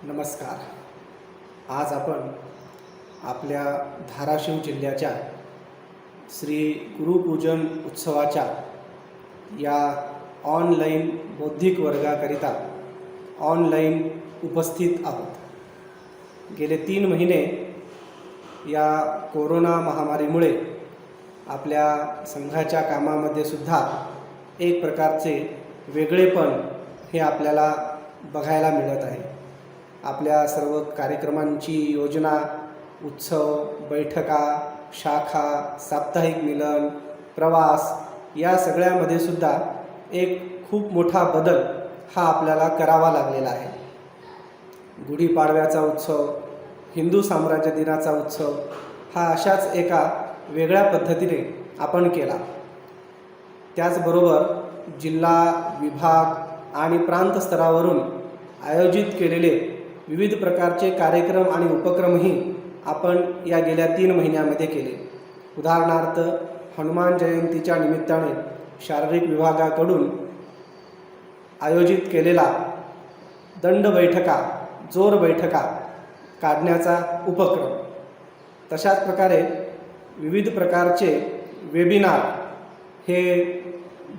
नमस्कार. आज आपण आपल्या धाराशिव जिल्ह्याच्या श्री गुरुपूजन उत्सवाच्या या ऑनलाईन बौद्धिक वर्गाकरिता ऑनलाईन उपस्थित आहोत. गेले 3 महिने या कोरोना महामारीमुळे आपल्या संघाच्या कामामध्ये सुद्धा एक प्रकारचे वेगळेपण हे आपल्याला बघायला मिळत आहे. आपल्या सर्व कार्यक्रमांची योजना, उत्सव, बैठका, शाखा, साप्ताहिक मिलन, प्रवास या सगळ्यामध्ये सुद्धा एक खूप मोठा बदल हा आपल्याला करावा लागलेला आहे. गुढीपाडव्याचा उत्सव, हिंदू साम्राज्य दिनाचा उत्सव हा अशाच एका वेगळ्या पद्धतीने आपण केला. त्याचबरोबर जिल्हा, विभाग आणि प्रांत स्तरावरून आयोजित केलेले विविध प्रकारचे कार्यक्रम आणि उपक्रमही आपण या गेल्या 3 महिन्यामध्ये केले. उदाहरणार्थ, हनुमान जयंतीच्या निमित्ताने शारीरिक विभागाकडून आयोजित केलेला दंड बैठका, जोर बैठका काढण्याचा उपक्रम, तशाच प्रकारे विविध प्रकारचे वेबिनार हे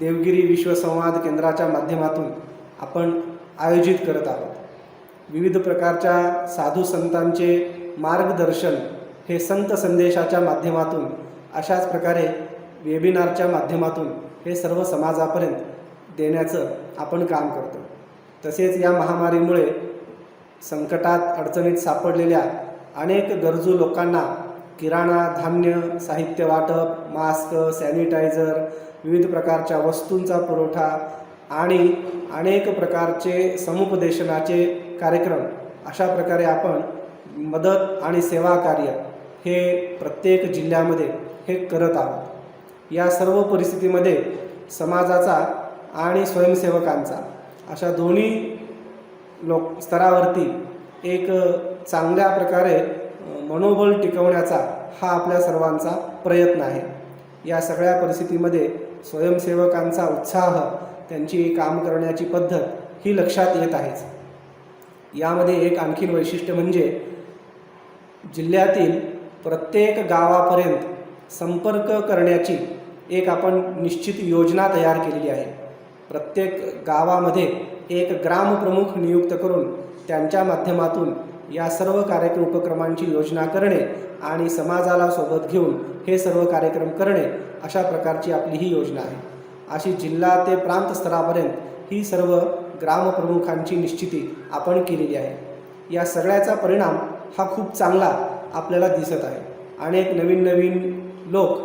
देवगिरी विश्वसंवाद केंद्राच्या माध्यमातून आपण आयोजित करत आहोत. विविध प्रकारच्या साधू संतांचे मार्गदर्शन हे संत संदेशाच्या माध्यमातून, अशाच प्रकारे वेबिनारच्या माध्यमातून हे सर्व समाजापर्यंत देण्याचं आपण काम करतो. तसेच या महामारीमुळे संकटात अडचणीत सापडलेल्या अनेक गरजू लोकांना किराणा, धान्य, साहित्य वाटप, मास्क, सॅनिटायझर, विविध प्रकारच्या वस्तूंचा पुरवठा आणि अनेक प्रकारचे समुपदेशनाचे कार्यक्रम, अशा प्रकारे आपण मदत आणि सेवा कार्य हे प्रत्येक जिल्ह्यामध्ये हे करत आहोत. या सर्व परिस्थितीमध्ये समाजाचा आणि स्वयंसेवकांचा अशा दोन्ही स्तरावरती एक चांगल्या प्रकारे मनोबल टिकवण्याचा हा आपल्या सर्वांचा प्रयत्न आहे. या सगळ्या परिस्थितीमध्ये स्वयंसेवकांचा उत्साह, त्यांची काम करण्याची पद्धत ही लक्षात येत आहेच. यामध्ये एक आणखीन वैशिष्ट्य म्हणजे जिल्ह्यातील प्रत्येक गावापर्यंत संपर्क करण्याची एक आपण निश्चित योजना तयार केलेली आहे. प्रत्येक गावामध्ये एक ग्रामप्रमुख नियुक्त करून त्यांच्या माध्यमातून या सर्व कार्यक्रम उपक्रमांची योजना करणे आणि समाजाला सोबत घेऊन हे सर्व कार्यक्रम करणे, अशा प्रकारची आपली ही योजना आहे. अशी जिल्हा ते प्रांत स्तरापर्यंत ही सर्व ग्रामप्रमुखांची निश्चिती आपण केलेली आहे. या सगळ्याचा परिणाम हा खूप चांगला आपल्याला दिसत आहे. अनेक नवीन लोक,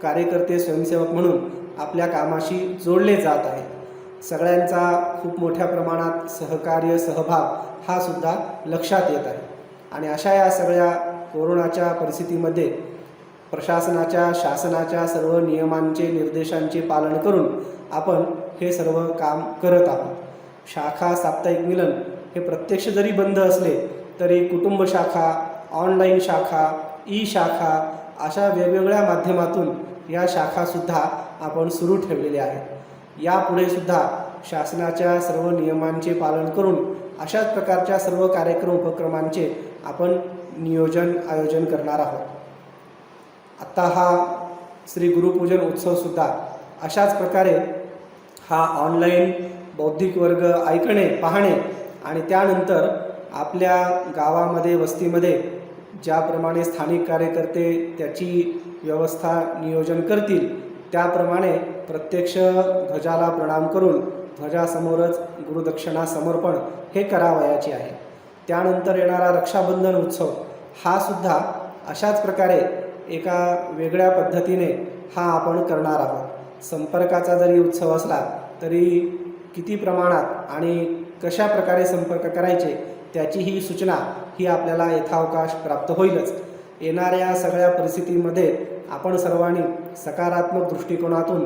कार्यकर्ते, स्वयंसेवक म्हणून आपल्या कामाशी जोडले जात आहेत. सगळ्यांचा खूप मोठ्या प्रमाणात सहकार्य, सहभाग हा सुद्धा लक्षात येत आहे. आणि अशा या सगळ्या कोरोनाच्या परिस्थितीमध्ये प्रशासनाच्या, शासनाच्या सर्व नियमांचे, निर्देशांचे पालन करून आपण हे सर्व काम करत आहोत. शाखा, साप्ताहिक मिलन हे प्रत्यक्ष जरी बंद असले तरी कुटुंब शाखा, ऑनलाईन शाखा, ई शाखा अशा वेगवेगळ्या माध्यमातून या शाखासुद्धा आपण सुरू ठेवलेल्या आहेत. यापुढे सुद्धा शासनाच्या सर्व नियमांचे पालन करून अशाच प्रकारच्या सर्व कार्यक्रम उपक्रमांचे आपण आयोजन करणार आहोत. आत्ता हा श्री गुरुपूजन उत्सवसुद्धा अशाच प्रकारे हा ऑनलाईन बौद्धिक वर्ग ऐकणे, पाहणे आणि त्यानंतर आपल्या गावामध्ये, वस्तीमध्ये ज्याप्रमाणे स्थानिक कार्यकर्ते त्याची व्यवस्था, नियोजन करतील त्याप्रमाणे प्रत्यक्ष ध्वजाला प्रणाम करून ध्वजासमोरच गुरुदक्षिणा समर्पण हे करावयाचे आहे. त्यानंतर येणारा रक्षाबंधन उत्सव हा सुद्धा अशाच प्रकारे एका वेगळ्या पद्धतीने हा आपण करणार आहोत. संपर्काचा जरी उत्सव असला तरी किती प्रमाणात आणि कशा प्रकारे संपर्क करायचे त्याची ही सूचना ही आपल्याला यथावकाश प्राप्त होईलच. येणाऱ्या सगळ्या परिस्थितीमध्ये आपण सर्वांनी सकारात्मक दृष्टिकोनातून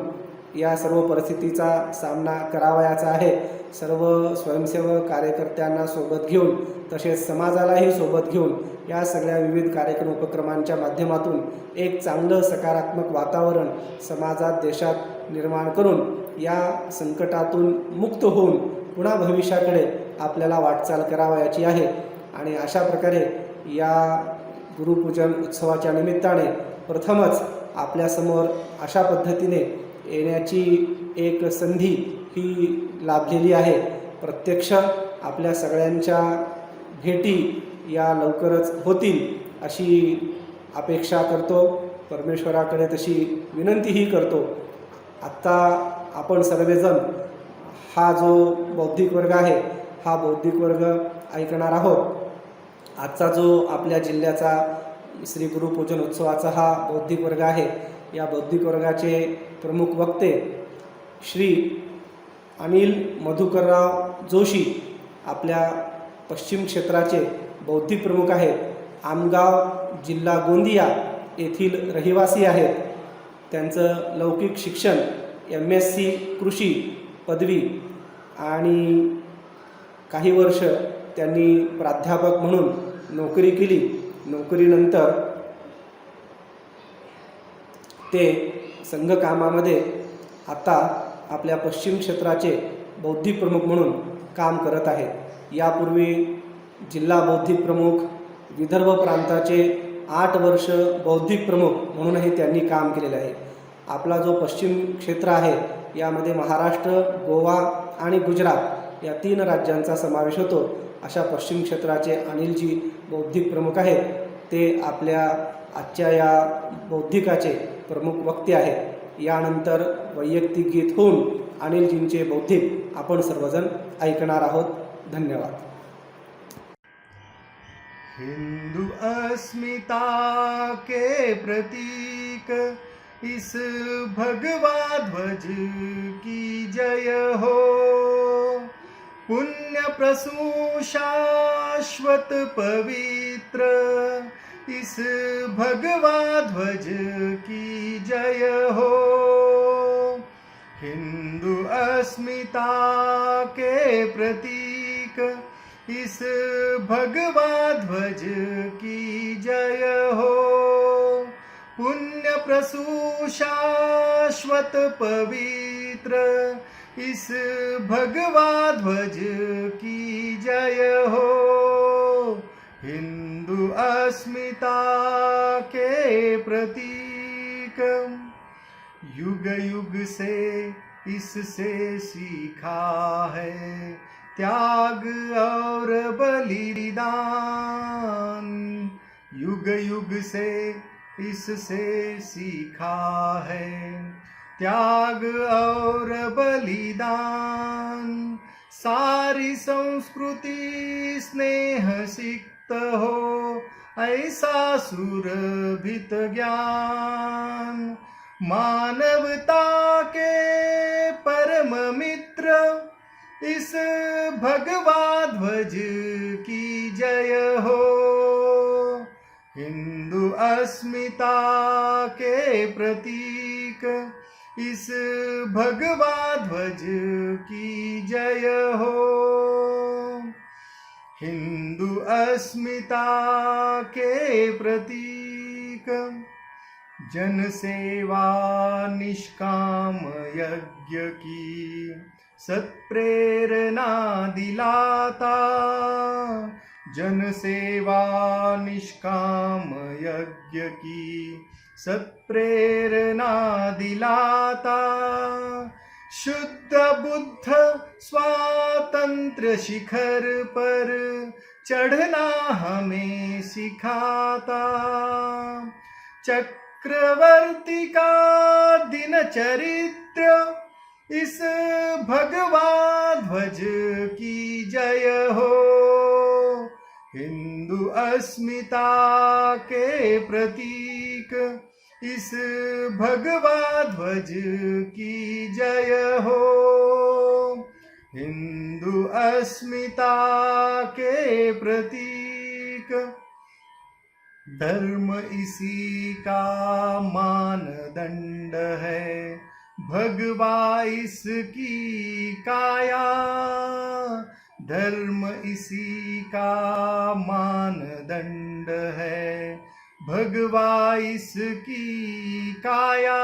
या सर्व परिस्थितीचा सामना करावयाचा आहे. सर्व स्वयंसेवक कार्यकर्त्यांना सोबत घेऊन, तसेच समाजालाही सोबत घेऊन या सगळ्या विविध कार्यक्रम उपक्रमांच्या माध्यमातून एक चांगलं सकारात्मक वातावरण समाजात, देशात निर्माण करून या संकटातून मुक्त होऊन पुन्हा भविष्याकडे आपल्याला वाटचाल करावयाची आहे. आणि अशा प्रकारे या गुरुपूजन उत्सवाच्या निमित्ताने प्रथमच आपल्यासमोर अशा पद्धतीने येण्याची एक संधी ही लाभलेली आहे. प्रत्यक्ष आपल्या सगळ्यांच्या भेटी या लवकरच होतील अशी अपेक्षा करतो. परमेश्वराकडे तशी विनंतीही करतो. आत्ता आपण सर्वजण हा जो बौद्धिक वर्ग आहे हा बौद्धिक वर्ग ऐकणार आहोत. आजचा जो आपल्या जिल्ह्याचा श्री गुरुपूजन उत्सवाचा हा बौद्धिक वर्ग आहे, या बौद्धिक वर्गाचे प्रमुख वक्ते श्री अनिल मधुकरराव जोशी आपल्या पश्चिम क्षेत्राचे बौद्धिक प्रमुख आहेत. आमगाव जिल्हा गोंदिया येथील रहिवासी आहेत. त्यांचं लौकिक शिक्षण MSc कृषी पदवी आणि काही वर्ष त्यांनी प्राध्यापक म्हणून नोकरी केली. नोकरीनंतर ते संघकामामध्ये आता आपल्या पश्चिम क्षेत्राचे बौद्धिक प्रमुख म्हणून काम करत आहेत. यापूर्वी जिल्हा बौद्धिक प्रमुख, विदर्भ प्रांताचे 8 वर्ष बौद्धिक प्रमुख म्हणूनही त्यांनी काम केलेले आहे. आपला जो पश्चिम क्षेत्र आहे यामध्ये महाराष्ट्र, गोवा आणि गुजरात या 3 राज्यांचा समावेश होतो. अशा पश्चिम क्षेत्राचे अनिलजी बौद्धिक प्रमुख आहेत. ते आपल्या आजच्या या बौद्धिकाचे प्रमुख वक्ते आहेत. यानंतर वैयक्तिक गीत होऊन अनिलजींचे बौद्धिक आपण सर्वजण ऐकणार आहोत. धन्यवाद. हिंदू अस्मिता के प्रतीक इस भगवा ध्वज की जय हो. पुण्य प्रसून शाश्वत पवित्र इस भगवा ध्वज की जय हो. हिंदू अस्मिता के प्रतीक इस भगवा ध्वज की जय हो. पुण्य प्रसून शाश्वत पवित्र इस भगवा ध्वज की जय हो. हिंदू अस्मिता के प्रतीक युग युग से इससे सीखा है त्याग और बलिदान. युग युग से इससे सीखा है त्याग और बलिदान. सारी संस्कृति स्नेह सिक्त हो ऐसा सुरभित ज्ञान. मानवता के परम मित्र इस भगवा ध्वज की जय हो. हिंदू अस्मिता के प्रतीक इस भगवा ध्वज की जय हो. हिंदू अस्मिता के प्रतीक जन सेवा निष्काम यज्ञ की सत्प्रेरणा दिलाता. जन सेवा निष्काम यज्ञ की सत्प्रेरणा दिलाता. शुद्ध बुद्ध स्वातंत्र्य शिखर पर चढ़ना हमें सिखाता. चक्रवर्ती का दिन चरित्र इस भगवा ध्वज की जय हो. हिंदू अस्मिता के प्रतीक इस भगवा ध्वज की जय हो. हिंदू अस्मिता के प्रतीक धर्म इसी का मानदंड है भगवा इसकी काया. धर्म इसी का मानदंड है भगवा इसकी काया.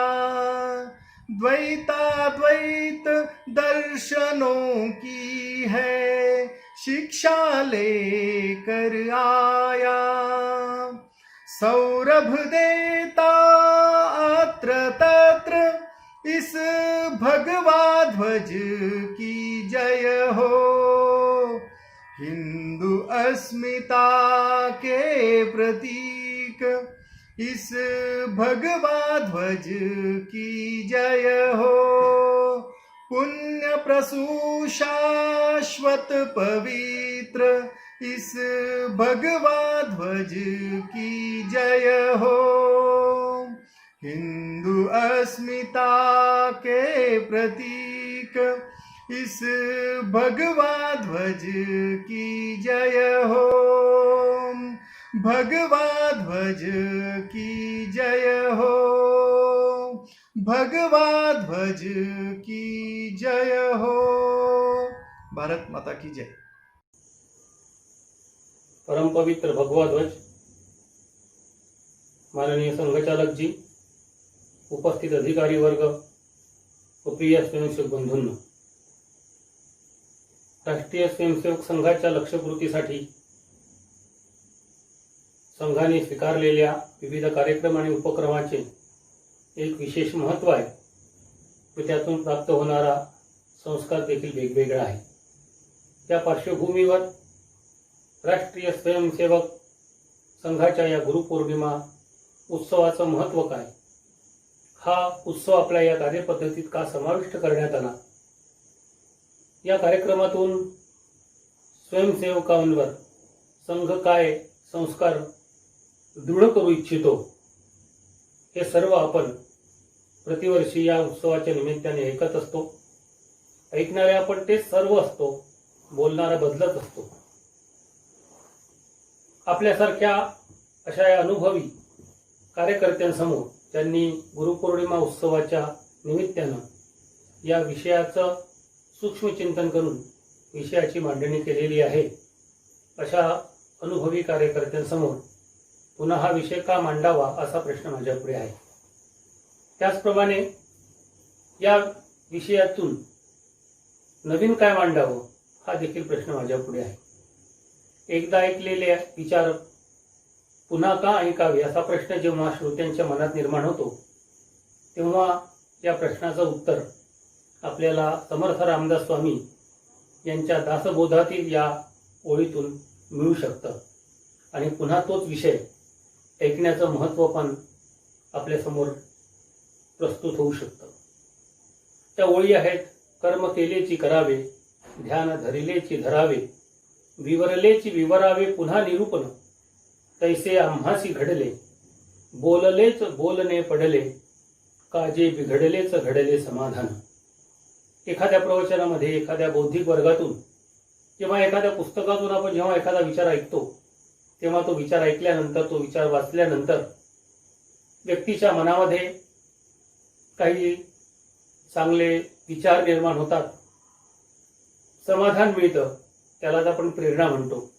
द्वैताद्वैत दर्शनों की है शिक्षा लेकर आया। सौरभ देता अत्र तत्र इस भगवा ध्वज की जय हो। हिंदू अस्मिता के प्रतीक इस भगवा ध्वज की जय हो। पुण्य प्रसूत शाश्वत पवित्र इस भगवा ध्वज की जय हो। हिंदू अस्मिता के प्रतीक इस भगवा ध्वज की जय हो। भगवा ध्वज की जय हो। भगवा ध्वज की जय हो। भारत माता की जय। परम पवित्र भगवा ध्वज, माननीय संघचालक जी, उपस्थित अधिकारी वर्ग व प्रिय स्वयंसेवक बंधूंनो, राष्ट्रीय स्वयंसेवक संघाच्या लक्ष्यपूर्तीसाठी संघाने स्वीकारलेल्या विविध कार्यक्रम आणि उपक्रमाचे एक विशेष महत्त्व आहे व त्यातून प्राप्त होणारा संस्कार देखील वेगवेगळा आहे। त्या पार्श्वभूमीवर राष्ट्रीय स्वयंसेवक संघाच्या या गुरुपौर्णिमा उत्सवाचं महत्त्व काय, हा उत्सव आपल्या या कार्यपद्धतीत का समाविष्ट करण्यात आला, या कार्यक्रमातून स्वयंसेवकांवर संघ काय संस्कार दृढ करू इच्छितो, हे सर्व आपण प्रतिवर्षी या उत्सवाच्या निमित्ताने ऐकत असतो। ऐकणारे आपण ते सर्व असतो, बोलणारा बदलत असतो। आपल्यासारख्या अशा या अनुभवी कार्यकर्त्यांसमोर त्यांनी गुरुपौर्णिमा उत्सवाच्या निमित्तानं या विषयाचं सूक्ष्म चिंतन करून विषयाची मांडणी केलेली आहे। अशा अनुभवी कार्यकर्त्यांसमोर पुन्हा हा विषय का मांडावा असा प्रश्न माझ्यापुढे आहे। त्याचप्रमाणे या विषयातून नवीन काय मांडावं हा देखील प्रश्न माझ्यापुढे आहे। एकदा ऐकलेले विचार पुन्हा का ऐकावे असा प्रश्न जेव्हा श्रोत्यांच्या मनात निर्माण होतो, तेव्हा या प्रश्नाचं उत्तर आपल्याला समर्थ रामदास स्वामी यांच्या दासबोधातील या ओळीतून मिळू शकतं आणि पुन्हा तोच विषय ऐकण्याचं महत्त्व पण आपल्यासमोर प्रस्तुत होऊ शकतं। त्या ओळी आहेत, कर्म केलेची करावे, ध्यान धरिलेची धरावे, विवरलेची विवरावे पुन्हा निरूपण, तैसे आम्हासी घडले, बोललेच बोलणे पडले, काजे बिघडलेच घडले समाधान। एखाद्या प्रवचनामध्ये, एखाद्या बौद्धिक वर्गातून किंवा एखाद्या पुस्तकातून आपण जेव्हा एखादा विचार ऐकतो, तेव्हा तो विचार ऐकल्यानंतर, तो विचार वाचल्यानंतर व्यक्तीच्या मनामध्ये काही चांगले विचार निर्माण होतात, समाधान मिळतं, त्यालाच आपण प्रेरणा म्हणतो।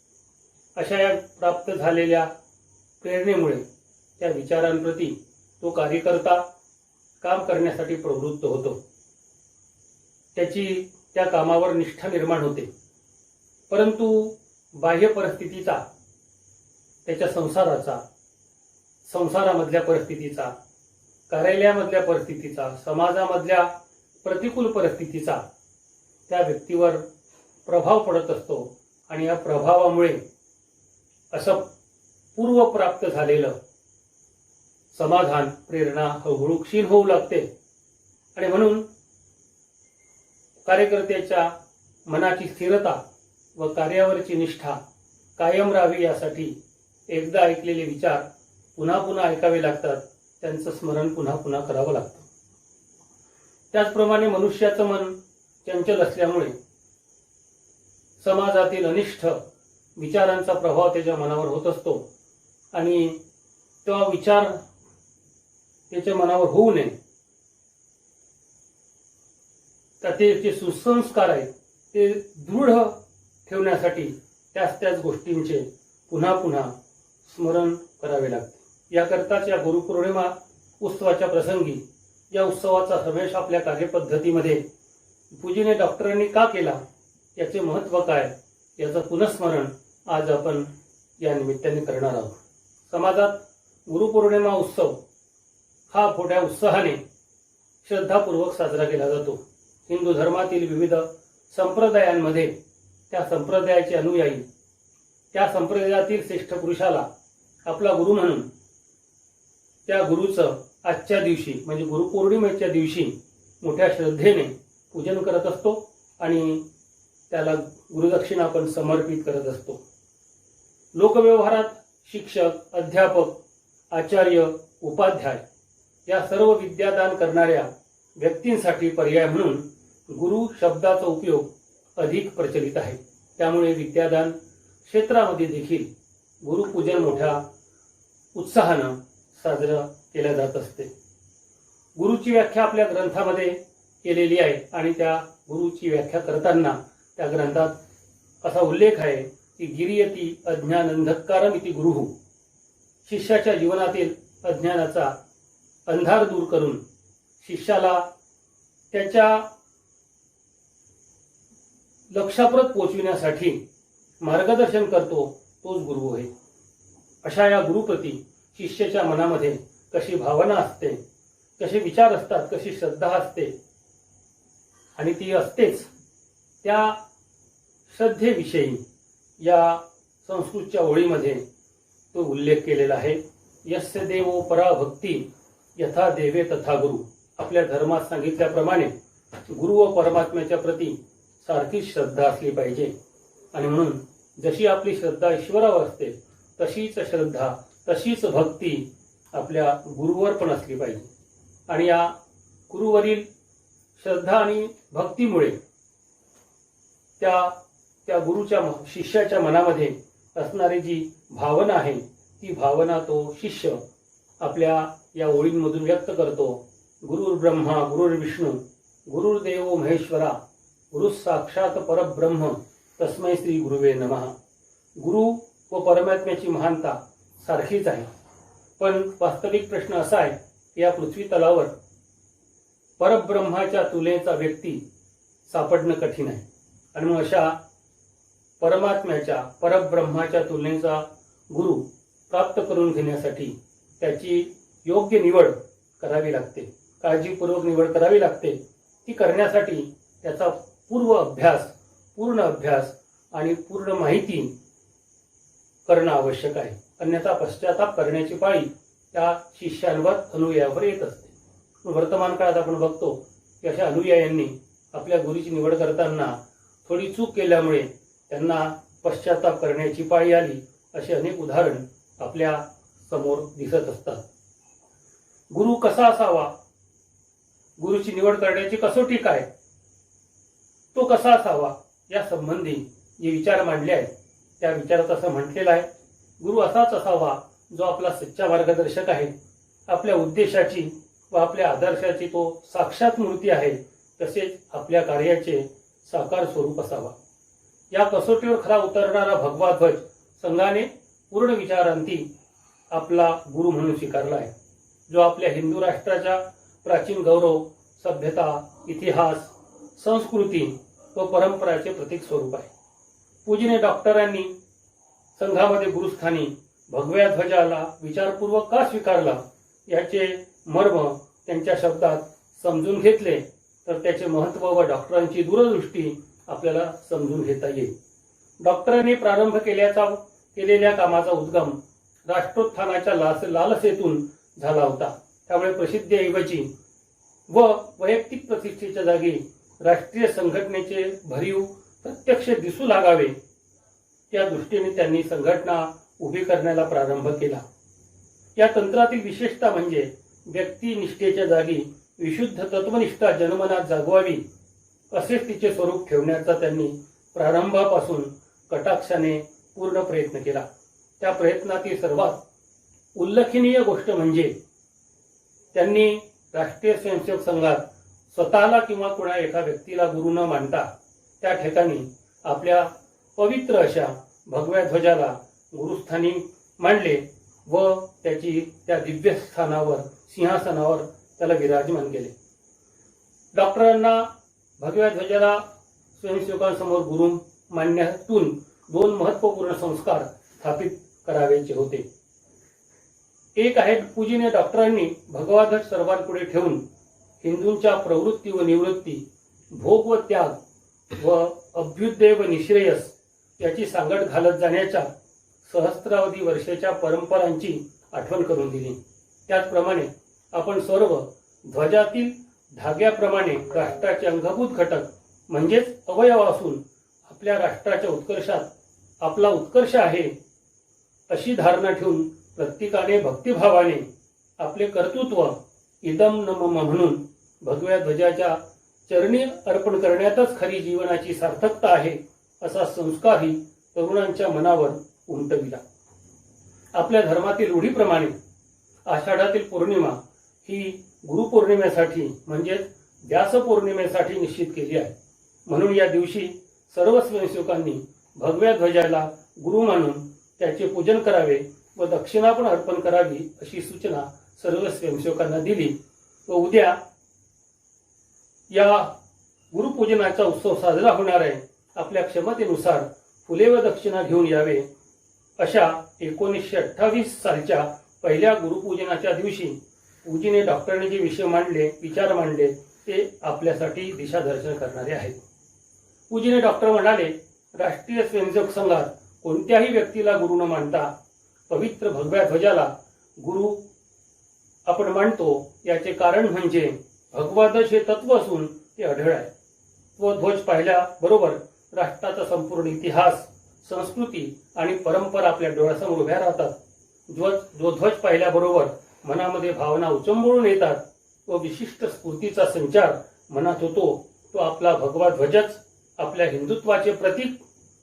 अशा या प्राप्त झालेल्या प्रेरणेमुळे त्या विचारांप्रती तो कार्यकर्ता काम करण्यासाठी प्रवृत्त होतो, त्याची त्या कामावर निष्ठा निर्माण होते। परंतु बाह्य परिस्थितीचा, त्याच्या संसाराचा, संसारामधल्या परिस्थितीचा, कार्यालयामधल्या परिस्थितीचा, समाजामधल्या प्रतिकूल परिस्थितीचा त्या व्यक्तीवर प्रभाव पडत असतो आणि या प्रभावामुळे असं पूर्वप्राप्त झालेलं समाधान, प्रेरणा हळूहळू क्षीण होऊ लागते आणि म्हणून कार्यकर्त्याच्या मनाची स्थिरता व कार्यावरची निष्ठा कायम राहावी यासाठी एकदा ऐकलेले विचार पुन्हा पुन्हा ऐकावे लागतात, त्यांचं स्मरण पुन्हा पुन्हा करावं लागतं। त्याचप्रमाणे मनुष्याचं मन चंचल असल्यामुळे समाजातील अनिष्ट विचारांचा प्रभाव त्याच्या मनावर होत असतो आणि तो विचार त्याच्या मनावर होऊ नये, त्याचे जे सुसंस्कार आहेत ते दृढ ठेवण्यासाठी त्याच गोष्टींचे पुन्हा पुन्हा स्मरण करावे लागते। याकरताच या गुरुपौर्णिमा उत्सवाच्या प्रसंगी या उत्सवाचा समावेश आपल्या कार्यपद्धतीमध्ये पूजनीय डॉक्टरांनी का केला, याचे महत्त्व काय, याचं पुनस्मरण आज आपण या निमित्ताने करणार आहोत. समाजात गुरुपौर्णिमा उत्सव हा मोठ्या उत्साहाने श्रद्धापूर्वक साजरा केला जातो. हिंदू धर्मातील विविध संप्रदायांमध्ये त्या संप्रदायाचे अनुयायी त्या संप्रदायातील श्रेष्ठ पुरुषाला आपला गुरु म्हणून त्या गुरुचं आजच्या दिवशी म्हणजे गुरुपौर्णिमेच्या दिवशी मोठ्या श्रद्धेने पूजन करत असतो आणि त्याला गुरुदक्षिणा आपण समर्पित करत असतो. लोकव्यवहारात शिक्षक, अध्यापक, आचार्य, उपाध्याय या सर्व विद्यादान करणाऱ्या व्यक्तींसाठी पर्याय म्हणून गुरु शब्दाचा उपयोग अधिक प्रचलित आहे. त्यामुळे विद्यादान क्षेत्रामध्ये देखील गुरुपूजन मोठ्या उत्साहानं साजरं केल्या जात असते. गुरुची व्याख्या आपल्या ग्रंथामध्ये केलेली आहे आणि त्या गुरुची व्याख्या करताना त्या ग्रंथात असा उल्लेख आहे की गिरियती अज्ञानंधकारम इति गुरुः. शिष्याच्या जीवनातील अज्ञानाचा अंधार दूर करून शिष्याला त्याच्या लक्ष्यापर्यंत पोहोचविण्यासाठी मार्गदर्शन करतो तोच गुरु होय. अशा या गुरुप्रती शिष्याच्या मनामध्ये कशी भावना असते, कसे विचार असतात, कशी श्रद्धा असते आणि ती असतेच. त्या श्रद्धेविषयी या संस्कृतच्या ओळीमध्ये तो उल्लेख केलेला आहे. यस्य देवो परा भक्ती यथा देवे तथा गुरु. आपल्या धर्मात सांगितल्याप्रमाणे गुरु व परमात्म्याच्या प्रती सारखीच श्रद्धा असली पाहिजे आणि म्हणून जशी आपली श्रद्धा ईश्वरावर असते तशीच श्रद्धा, तशीच भक्ती आपल्या गुरुवर पण असली पाहिजे. आणि या गुरुवरील श्रद्धा आणि भक्तीमुळे त्या गुरुच्या शिष्याच्या मनामध्ये असणारी जी भावना आहे ती भावना तो शिष्य आपल्या या ओळींमधून व्यक्त करतो. गुरुर्ब्रह्मा गुरुर्विष्णू गुरुर्देवो महेश्वरा गुरु साक्षात परब्रह्म तस्मै श्री गुरुवे नमः. गुरु व परमात्म्याची महानता सारखीच आहे, पण वास्तविक प्रश्न असा आहे की या पृथ्वी तलावर परब्रह्माच्या तुलनेचा व्यक्ती सापडणं कठीण आहे आणि मग अशा परमात्म्याच्या परब्रह्माच्या तुलनेचा गुरु प्राप्त करून घेण्यासाठी त्याची योग्य निवड करावी लागते, काळजीपूर्वक निवड करावी लागते. ती करण्यासाठी त्याचा पूर्ण अभ्यास आणि पूर्ण माहिती करणं आवश्यक आहे. अन्यथा पश्चाताप करण्याची पाळी त्या शिष्यांवर, अनुयायावर येत असते. वर्तमान काळात आपण बघतो की अशा अनुयायांनी आपल्या गुरुची निवड करताना थोडी चूक केल्यामुळे त्यांना पश्चाताप करण्याची पाळी आली, असे अनेक उदाहरण आपल्या समोर दिसत असतात. गुरु कसा असावा, गुरुची निवड करण्याची कसोटी काय, तो कसा असावा या संबंधी जे विचार मांडले आहेत त्या विचारात असं म्हटलेलं आहे, गुरु असाच असावा जो आपला सच्चा मार्गदर्शक आहे, आपल्या उद्देशाची व आपल्या आदर्शाची तो साक्षात मूर्ती आहे, तसेच आपल्या कार्याचे साकार स्वरूप असावा. या कसोटीवर खरा उतरणारा भगवा ध्वज संघाने पूर्ण विचारांती आपला गुरु म्हणून स्वीकारला आहे, जो आपल्या हिंदू राष्ट्राच्या प्राचीन गौरव, सभ्यता, इतिहास, संस्कृती व परंपराचे प्रतीक स्वरूप आहे. पूजनीय डॉक्टरांनी संघामध्ये गुरुस्थानी भगव्या ध्वजाला विचारपूर्वक का स्वीकारला याचे मर्म त्यांच्या शब्दात समजून घेतले तर त्याचे महत्त्व व डॉक्टरांची दूरदृष्टी आपल्याला समजून घेता येईल. डॉक्टरांनी प्रारंभ केलेल्या कामाचा उद्गम राष्ट्रोत्थानाच्या लालसेतून झाला होता. त्यामुळे प्रसिद्धीऐवजी व वैयक्तिक प्रतिष्ठेच्या जागी राष्ट्रीय संघटनेचे भरीव प्रत्यक्ष दिसू लागावे या दृष्टीने त्यांनी संघटना उभी करण्याला प्रारंभ केला. या तंत्रातील विशेषता म्हणजे व्यक्तिनिष्ठेच्या जागी विशुद्ध तत्वनिष्ठा जनमनात जागवावी असेच तिचे स्वरूप ठेवण्याचा त्यांनी प्रारंभापासून कटाक्षाने पूर्ण प्रयत्न केला. त्या प्रयत्नातील सर्वात उल्लेखनीय गोष्ट म्हणजे त्यांनी राष्ट्रीय स्वयंसेवक संघात स्वतःला किंवा कुणा एका व्यक्तीला गुरु न मानता त्या ठिकाणी आपल्या पवित्र अशा भगव्या ध्वजाला गुरुस्थानी मांडले व त्याची त्या दिव्य स्थानावर, सिंहासनावर त्याला विराजमान केले. डॉक्टरांना भगव्या ध्वजाला स्वयंसेवकांसमोर गुरु मानण्यातून 2 महत्त्वपूर्ण संस्कार स्थापित करायचे होते. एक आहे, पूजनीय डॉक्टरांनी भगवाध्वज सर्वांपुढे ठेवून हिंदूंच्या प्रवृत्ती व निवृत्ती, भोग व त्याग व अभ्युदय व निश्रेयस याची सांगड घालत जाण्याच्या सहस्रावधी वर्षाच्या परंपरांची आठवण करून दिली. त्याचप्रमाणे आपण सर्व ध्वजातील धाग्याप्रमाणे राष्ट्राचे अंगभूत घटक म्हणजेच अवयव असून आपल्या राष्ट्राच्या उत्कर्षात आपला उत्कर्ष आहे अशी धारणा ठेवून प्रत्येकाने भक्तिभावाने आपले कर्तृत्व इदम न मम म्हणून भगव्या ध्वजाच्या चरणी अर्पण करण्यातच खरी जीवनाची सार्थकता आहे असा संस्कारही तरुणांच्या मनावर उमटविला. आपल्या धर्मातील रूढीप्रमाणे आषाढातील पौर्णिमा ही गुरुपौर्णिमेसाठी म्हणजेच व्यास पौर्णिमेसाठी निश्चित केली आहे. म्हणून या दिवशी सर्व स्वयंसेवकांनी भगव्या ध्वजाला गुरु मानून त्याचे पूजन करावे व दक्षिणा पण अर्पण करावी अशी सूचना सर्व स्वयंसेवकांना दिली. व उद्या या गुरुपूजनाचा उत्सव साजरा होणार आहे. आपल्या क्षमतेनुसार फुले व दक्षिणा घेऊन यावे अशा 1928 सालच्या पहिल्या गुरुपूजनाच्या दिवशी पूजनीय डॉक्टरांनी जे विचार मांडले ते आपल्यासाठी दिशादर्शन करणारे आहेत. पूजनीय डॉक्टर म्हणाले, राष्ट्रीय स्वयंसेवक संघात कोणत्याही व्यक्तीला गुरु न मानता पवित्र भगव्या ध्वजाला गुरु आपण मानतो. याचे कारण म्हणजे भगवाध्वज हे तत्व असून ते अढळ आहे. तो ध्वज पाहिल्याबरोबर राष्ट्राचा संपूर्ण इतिहास, संस्कृती आणि परंपरा आपल्या डोळ्यासमोर उभ्या राहतात. जो ध्वज पाहिल्याबरोबर मनामध्ये भावना उचंबळून येतात व विशिष्ट स्फूर्तीचा संचार मनात होतो, तो आपला भगवा ध्वजच आपल्या हिंदुत्वाचे प्रतीक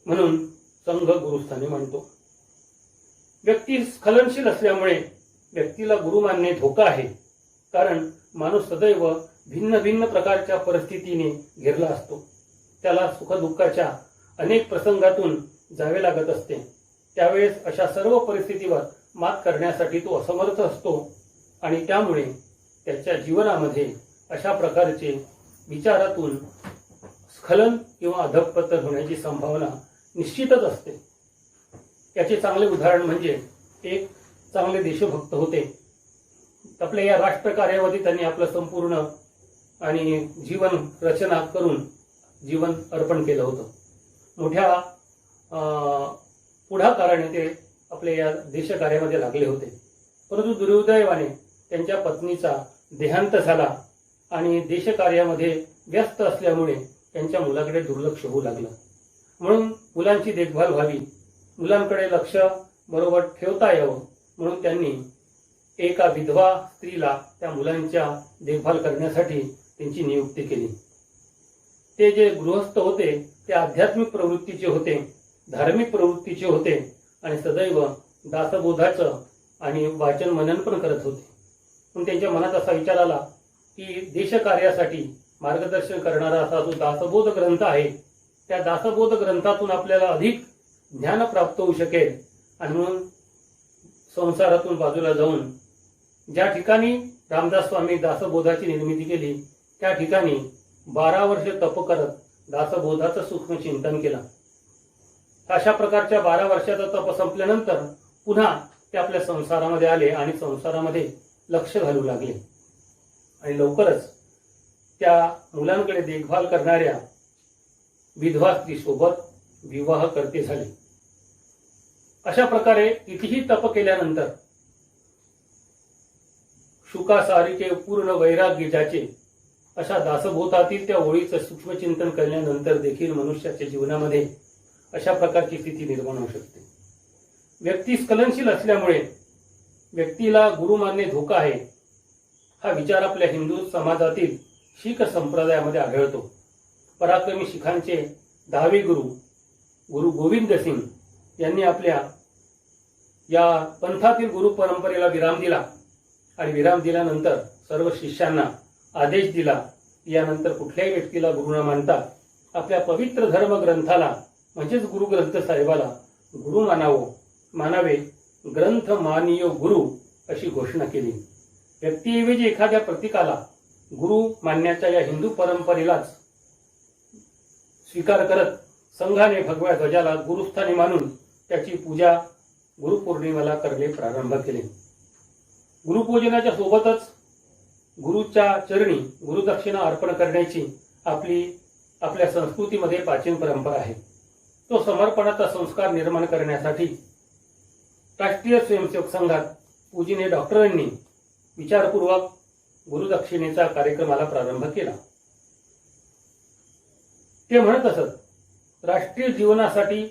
म्हणून संघ गुरुस्थानी मानतो. व्यक्ती स्खलनशील असल्यामुळे व्यक्तीला गुरु मानणे धोका आहे. कारण माणूस सदैव भिन्न भिन्न प्रकारच्या परिस्थितीने घेरला असतो. त्याला सुखदुःखाच्या अनेक प्रसंगातून जावे लागत असते. त्यावेळेस अशा सर्व परिस्थितीवर मात करण्यासाठी तो असमर्थ असतो आणि त्यामुळे त्याच्या जीवनामध्ये अशा प्रकारचे विचारातून स्खलन किंवा अधःपतन होण्याची संभावना निश्चितच असते. याचे चांगले उदाहरण म्हणजे एक चांगले देशभक्त होते. आपल्या या राष्ट्रकार्यामध्ये त्यांनी आपलं संपूर्ण आणि जीवन रचना करून जीवन अर्पण केलं होतं. मोठ्या पुढाकाराने ते आपल्या या देशकार्यामध्ये लागले होते. परंतु दुर्दैवाने त्यांच्या पत्नीचा देहांत झाला आणि देशकार्यामध्ये व्यस्त असल्यामुळे त्यांच्या मुलाकडे दुर्लक्ष होऊ लागलं. म्हणून मुलांची देखभाल व्हावी, मुलांकडे लक्ष बरोबर ठेवता यावं म्हणून त्यांनी एका विधवा स्त्रीला त्या मुलांच्या देखभाल करण्यासाठी त्यांची नियुक्ती केली. ते जे गृहस्थ होते ते आध्यात्मिक प्रवृत्तीचे होते, धार्मिक प्रवृत्तीचे होते आणि सदैव दासबोधाचं आणि वाचन मनन पण करत होते. पण त्यांच्या मनात असा विचार आला की देशकार्यासाठी मार्गदर्शन करणारा असा जो दासबोध ग्रंथ आहे, त्या दासबोध ग्रंथातून आपल्याला अधिक ज्ञान प्राप्त होऊ शकेल. आणि म्हणून संसारातून बाजूला जाऊन ज्या ठिकाणी रामदास स्वामी दासबोधाची निर्मिती केली त्या ठिकाणी 12 वर्ष तप करत दासबोधाचं सूक्ष्म चिंतन केलं. अशा प्रकारच्या 12 वर्षाचा तप संपल्यानंतर पुन्हा ते आपल्या संसारामध्ये आले आणि संसारामध्ये लक्ष घालू लागले आणि लवकरच त्या मुलांकडे देखभाल करणाऱ्या विधवा स्त्रीसोबत विवाह करते झाले. अशा प्रकारे कितीही तप केल्यानंतर शुकासारिके पूर्ण वैराग्य ज्याचे अशा दासबोधातील त्या ओळीचं सूक्ष्मचिंतन केल्यानंतर देखील मनुष्याच्या जीवनामध्ये अशा प्रकारची स्थिती निर्माण होऊ शकते. व्यक्ती स्खलनशील असल्यामुळे व्यक्तीला गुरु मानणे धोका आहे हा विचार आपल्या हिंदू समाजातील शीख संप्रदायामध्ये आढळतो. पराक्रमी शिखांचे 10वे गुरु गोविंद सिंग यांनी आपल्या या पंथातील गुरु परंपरेला विराम दिला आणि विराम दिल्यानंतर सर्व शिष्यांना आदेश दिला यानंतर कुठल्याही व्यक्तीला गुरु न मानता आपल्या पवित्र धर्म ग्रंथाला म्हणजेच गुरु ग्रंथ साहेबाला गुरु मानावे. ग्रंथ मानियो गुरु अशी घोषणा केली. व्यक्तीऐवजी एखाद्या प्रतीकाला गुरु मानण्याच्या या हिंदू परंपरेलाच स्वीकार करत संघाने भगव्या ध्वजाला गुरुस्थानी मानून त्याची पूजा गुरुपौर्णिमेला करणे प्रारंभ केले. गुरुपूजनाच्या सोबतच गुरुच्या चरणी गुरुदक्षिणा अर्पण करण्याची आपल्या संस्कृतीमध्ये प्राचीन परंपरा आहे. तो समर्पणाचा संस्कार निर्माण करण्यासाठी राष्ट्रीय स्वयंसेवक संघात पूजनीय डॉक्टरांनी विचारपूर्वक गुरुदक्षिणेचा कार्यक्रमाला प्रारंभ केला. ते म्हणत असत, राष्ट्रीय जीवनासाठी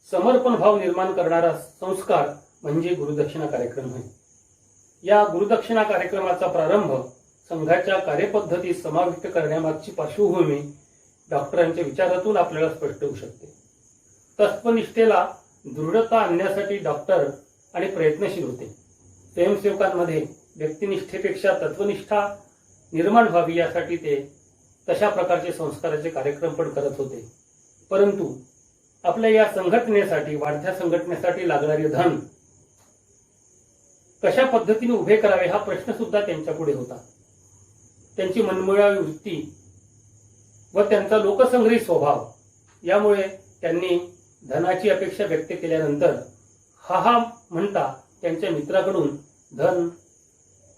समर्पण भाव निर्माण करणारा संस्कार म्हणजे गुरुदक्षिणा कार्यक्रम आहे. या गुरुदक्षिणा कार्यक्रमाचा प्रारंभ संघाच्या कार्यपद्धतीत समाविष्ट करण्यामागची पार्श्वभूमी डॉक्टरांच्या विचारातून आपल्याला स्पष्ट होऊ शकते. तत्वनिष्ठेला दृढता आणण्यासाठी डॉक्टर आणि प्रयत्नशील होते. स्वयंसेवकांमध्ये व्यक्तिनिष्ठेपेक्षा तत्वनिष्ठा निर्माण व्हावी यासाठी ते तशा प्रकारचे संस्काराचे कार्यक्रम पण करत होते. परंतु आपल्या या संघटनेसाठी, वाढत्या संघटनेसाठी लागणारे धन कशा पद्धतीने उभे करावे हा प्रश्न सुद्धा त्यांच्यापुढे होता. त्यांची मनमिळावी वृत्ती व त्यांचा लोकसंग्रही स्वभाव यामुळे त्यांनी धनाची अपेक्षा व्यक्त केल्यानंतर हा म्हणता त्यांच्या मित्राकडून धन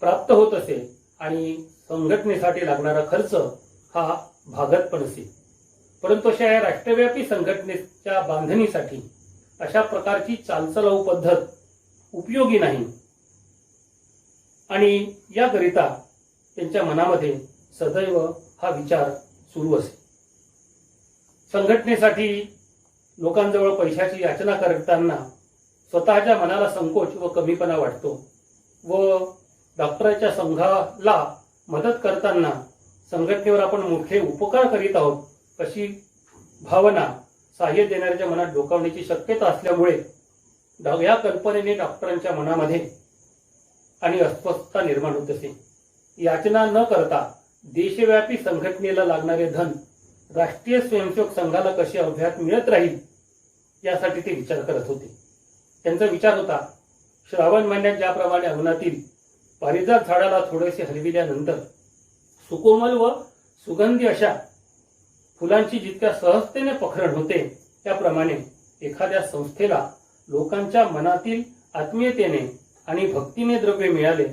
प्राप्त होत असे आणि संघटनेसाठी लागणारा खर्च हा भागत पण असे. परंतु अशा या राष्ट्रव्यापी संघटनेच्या बांधणीसाठी अशा प्रकारची चालचलाऊ पद्धत उपयोगी नाही आणि याकरिता त्यांच्या मनामध्ये सदैव हा विचार सुरू असे. संघटनेसाठी लोकांजवळ पैशाची याचना करताना स्वतःच्या मनाला संकोच व कमीपणा वाटतो व डॉक्टरांच्या संघाला मदत करताना संघटनेवर आपण मोठे उपकार करीत आहोत अशी भावना सहाय्य देणाऱ्याच्या मनात डोकावण्याची शक्यता असल्यामुळे या कल्पनेने डॉक्टरांच्या मनामध्ये आणि अस्वस्थता निर्माण होत असे. याचना न करता देशव्यापी संघटनेला लागणारे धन राष्ट्रीय स्वयंसेवक संघाला कसे अव्याहत मिळत राहील यासाठी ते विचार करत होते. त्यांचा विचार होता, श्रावण महिन्यात ज्याप्रमाणे अंगणातील पारिजात झाडाला थोडेसे हलविल्यानंतर सुकोमल व सुगंधी अशा फुलांची जितक्या सहजतेने पखरण होते, त्याप्रमाणे एखाद्या संस्थेला लोकांच्या मनातील आत्मीयतेने आणि भक्तीने द्रव्य मिळाले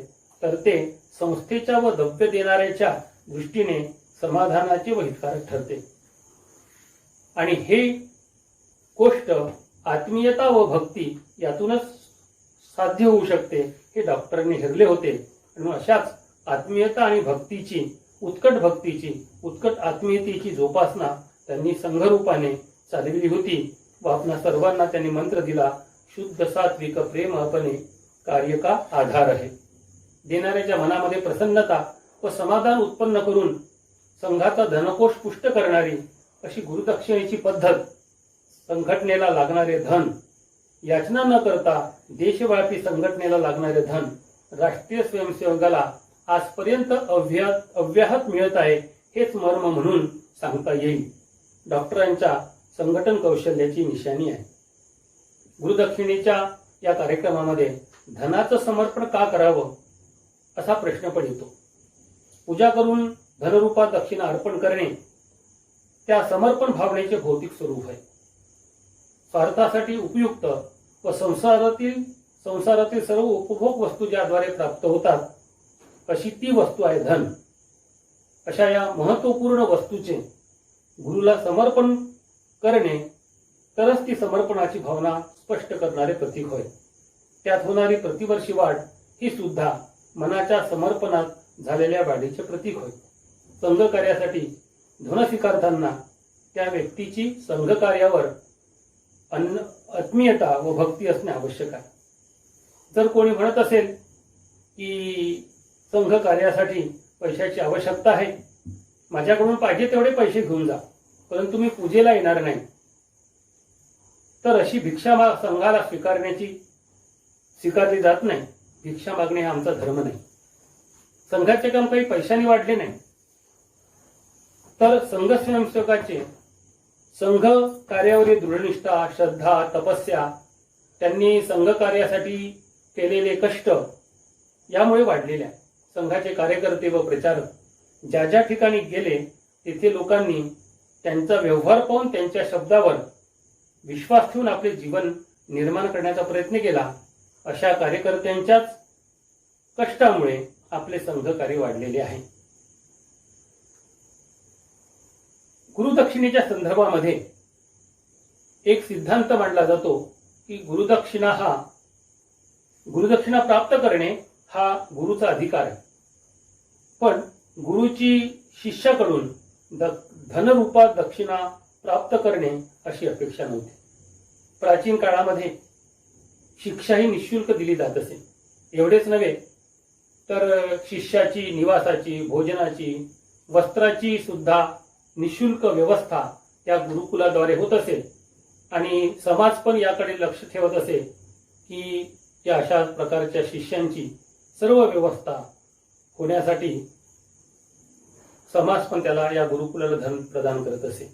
तर ते संस्थेच्या व द्रव्य देणाऱ्याच्या दृष्टीने समाधानाचे व हितकारक ठरते. आणि हे गोष्ट आत्मीयता व भक्ती यातूनच साध्य होऊ शकते हे डॉक्टरांनी हेरले होते. आणि अशाच आत्मीयता आणि भक्तीची, उत्कट आत्मीयतेची जोपासना त्यांनी संघरूपाने चालविली होती व आपणा सर्वांना त्यांनी मंत्र दिला, शुद्ध सात्विक प्रेम अपने कार्य का आधार आहे. देणाऱ्याच्या मनामध्ये प्रसन्नता व समाधान उत्पन्न करून संघाचा धनकोश पुष्ट करणारी अशी गुरुदक्षिणेची पद्धत, संघटनेला लागणारे धन याचना न करता देशव्यापी संघटनेला लागणारे धन राष्ट्रीय स्वयंसेवकाला आजपर्यंत अव्याहत मिळत आहे हेच मर्म म्हणून सांगता येईल. डॉक्टरांच्या संघटन कौशल्याची निशाणी आहे. गुरुदक्षिणेच्या या कार्यक्रमामध्ये धनाचं समर्पण का करावं असा प्रश्न पण येतो. पूजा करून धनरूपात दक्षिणा अर्पण करणे त्या समर्पण भावनेचे भौतिक स्वरूप आहे. स्वार्थासाठी उपयुक्त व संसारातील सर्व उपभोग वस्तू ज्याद्वारे प्राप्त होतात अशी ती वस्तू आहे धन. अशा या महत्वपूर्ण वस्तूचे गुरुला समर्पण करणे तरच ती समर्पणाची भावना स्पष्ट करणारे प्रतीक होय. त्यात होणारी प्रतिवर्षी वाढ ही सुद्धा मनाच्या समर्पणात झालेल्या वाढीचे प्रतीक होय. संघकार्यासाठी धन स्वीकारताना त्या व्यक्तीची संघकार्यावर आत्मीयता व भक्ती असणे आवश्यक आहे. जर कोणी म्हणत असेल की संघ कार्यासाठी पैशाची आवश्यकता आहे, माझ्याकडून पाहिजे तेवढे पैसे घेऊन जा, परंतु मी पूजेला येणार नाही, तर अशी भिक्षा संघाला स्वीकारली जात नाही. भिक्षा मागणे हा आमचा धर्म नाही. संघाचे काम काही पैशाने वाढले नाही, तर संघ स्वयंसेवकाचे संघ कार्यावरील दृढनिष्ठा, श्रद्धा, तपस्या, त्यांनी संघ कार्यासाठी केलेले कष्ट यामुळे वाढलेले आहे. संघाचे कार्यकर्ते व प्रचारक ज्या ज्या ठिकाणी गेले तेथे लोकांनी त्यांचा व्यवहार पाहून त्यांच्या शब्दावर विश्वास ठेवून आपले जीवन निर्माण करण्याचा प्रयत्न केला, अशा कार्यकर्त्यांच्याच कष्टामुळे आपले संघकार्य वाढलेले आहे. गुरुदक्षिणेच्या संदर्भामध्ये एक सिद्धांत मांडला जातो की गुरुदक्षिणा प्राप्त करणे हा गुरुचा अधिकार आहे. पण गुरुची शिष्याकडून धनरूपात दक्षिणा प्राप्त करणे अशी अपेक्षा नव्हती. प्राचीन काळामध्ये शिक्षा ही निःशुल्क दिली जात असे. एवढेच नव्हे तर शिष्याची निवासाची, भोजनाची, वस्त्राची सुद्धा निःशुल्क व्यवस्था त्या गुरुकुलाद्वारे होत असे आणि समाज पण याकडे लक्ष ठेवत असे की या अशा प्रकारच्या शिष्यांची सर्व व्यवस्था होण्यासाठी समाज पण त्याला, या गुरुकुलाला धन प्रदान करत असे.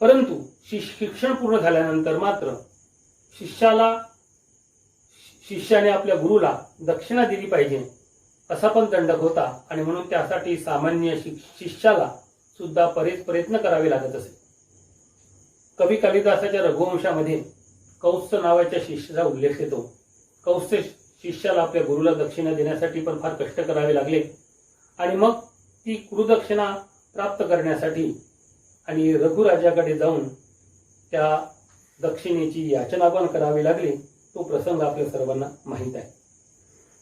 परंतु शिक्षण पूर्ण झाल्यानंतर मात्र शिष्याने आपल्या गुरुला दक्षिणा दिली पाहिजे असा पण दंडक होता आणि म्हणून त्यासाठी सामान्य शिष्याला सुद्धा बरेच प्रयत्न करावे लागत असे. कवी कालिदासाच्या रघुवंशामध्ये कौत्स नावाच्या शिष्याचा उल्लेख येतो. कौत्स शिष्याला आपल्या गुरुला दक्षिणा देण्यासाठी पण फार कष्ट करावे लागले आणि मग ती गुरुदक्षिणा प्राप्त करण्यासाठी आणि रघुराजाकडे जाऊन त्या दक्षिणेची याचना पण करावी लागली. तो प्रसंग आपल्या सर्वांना माहीत आहे.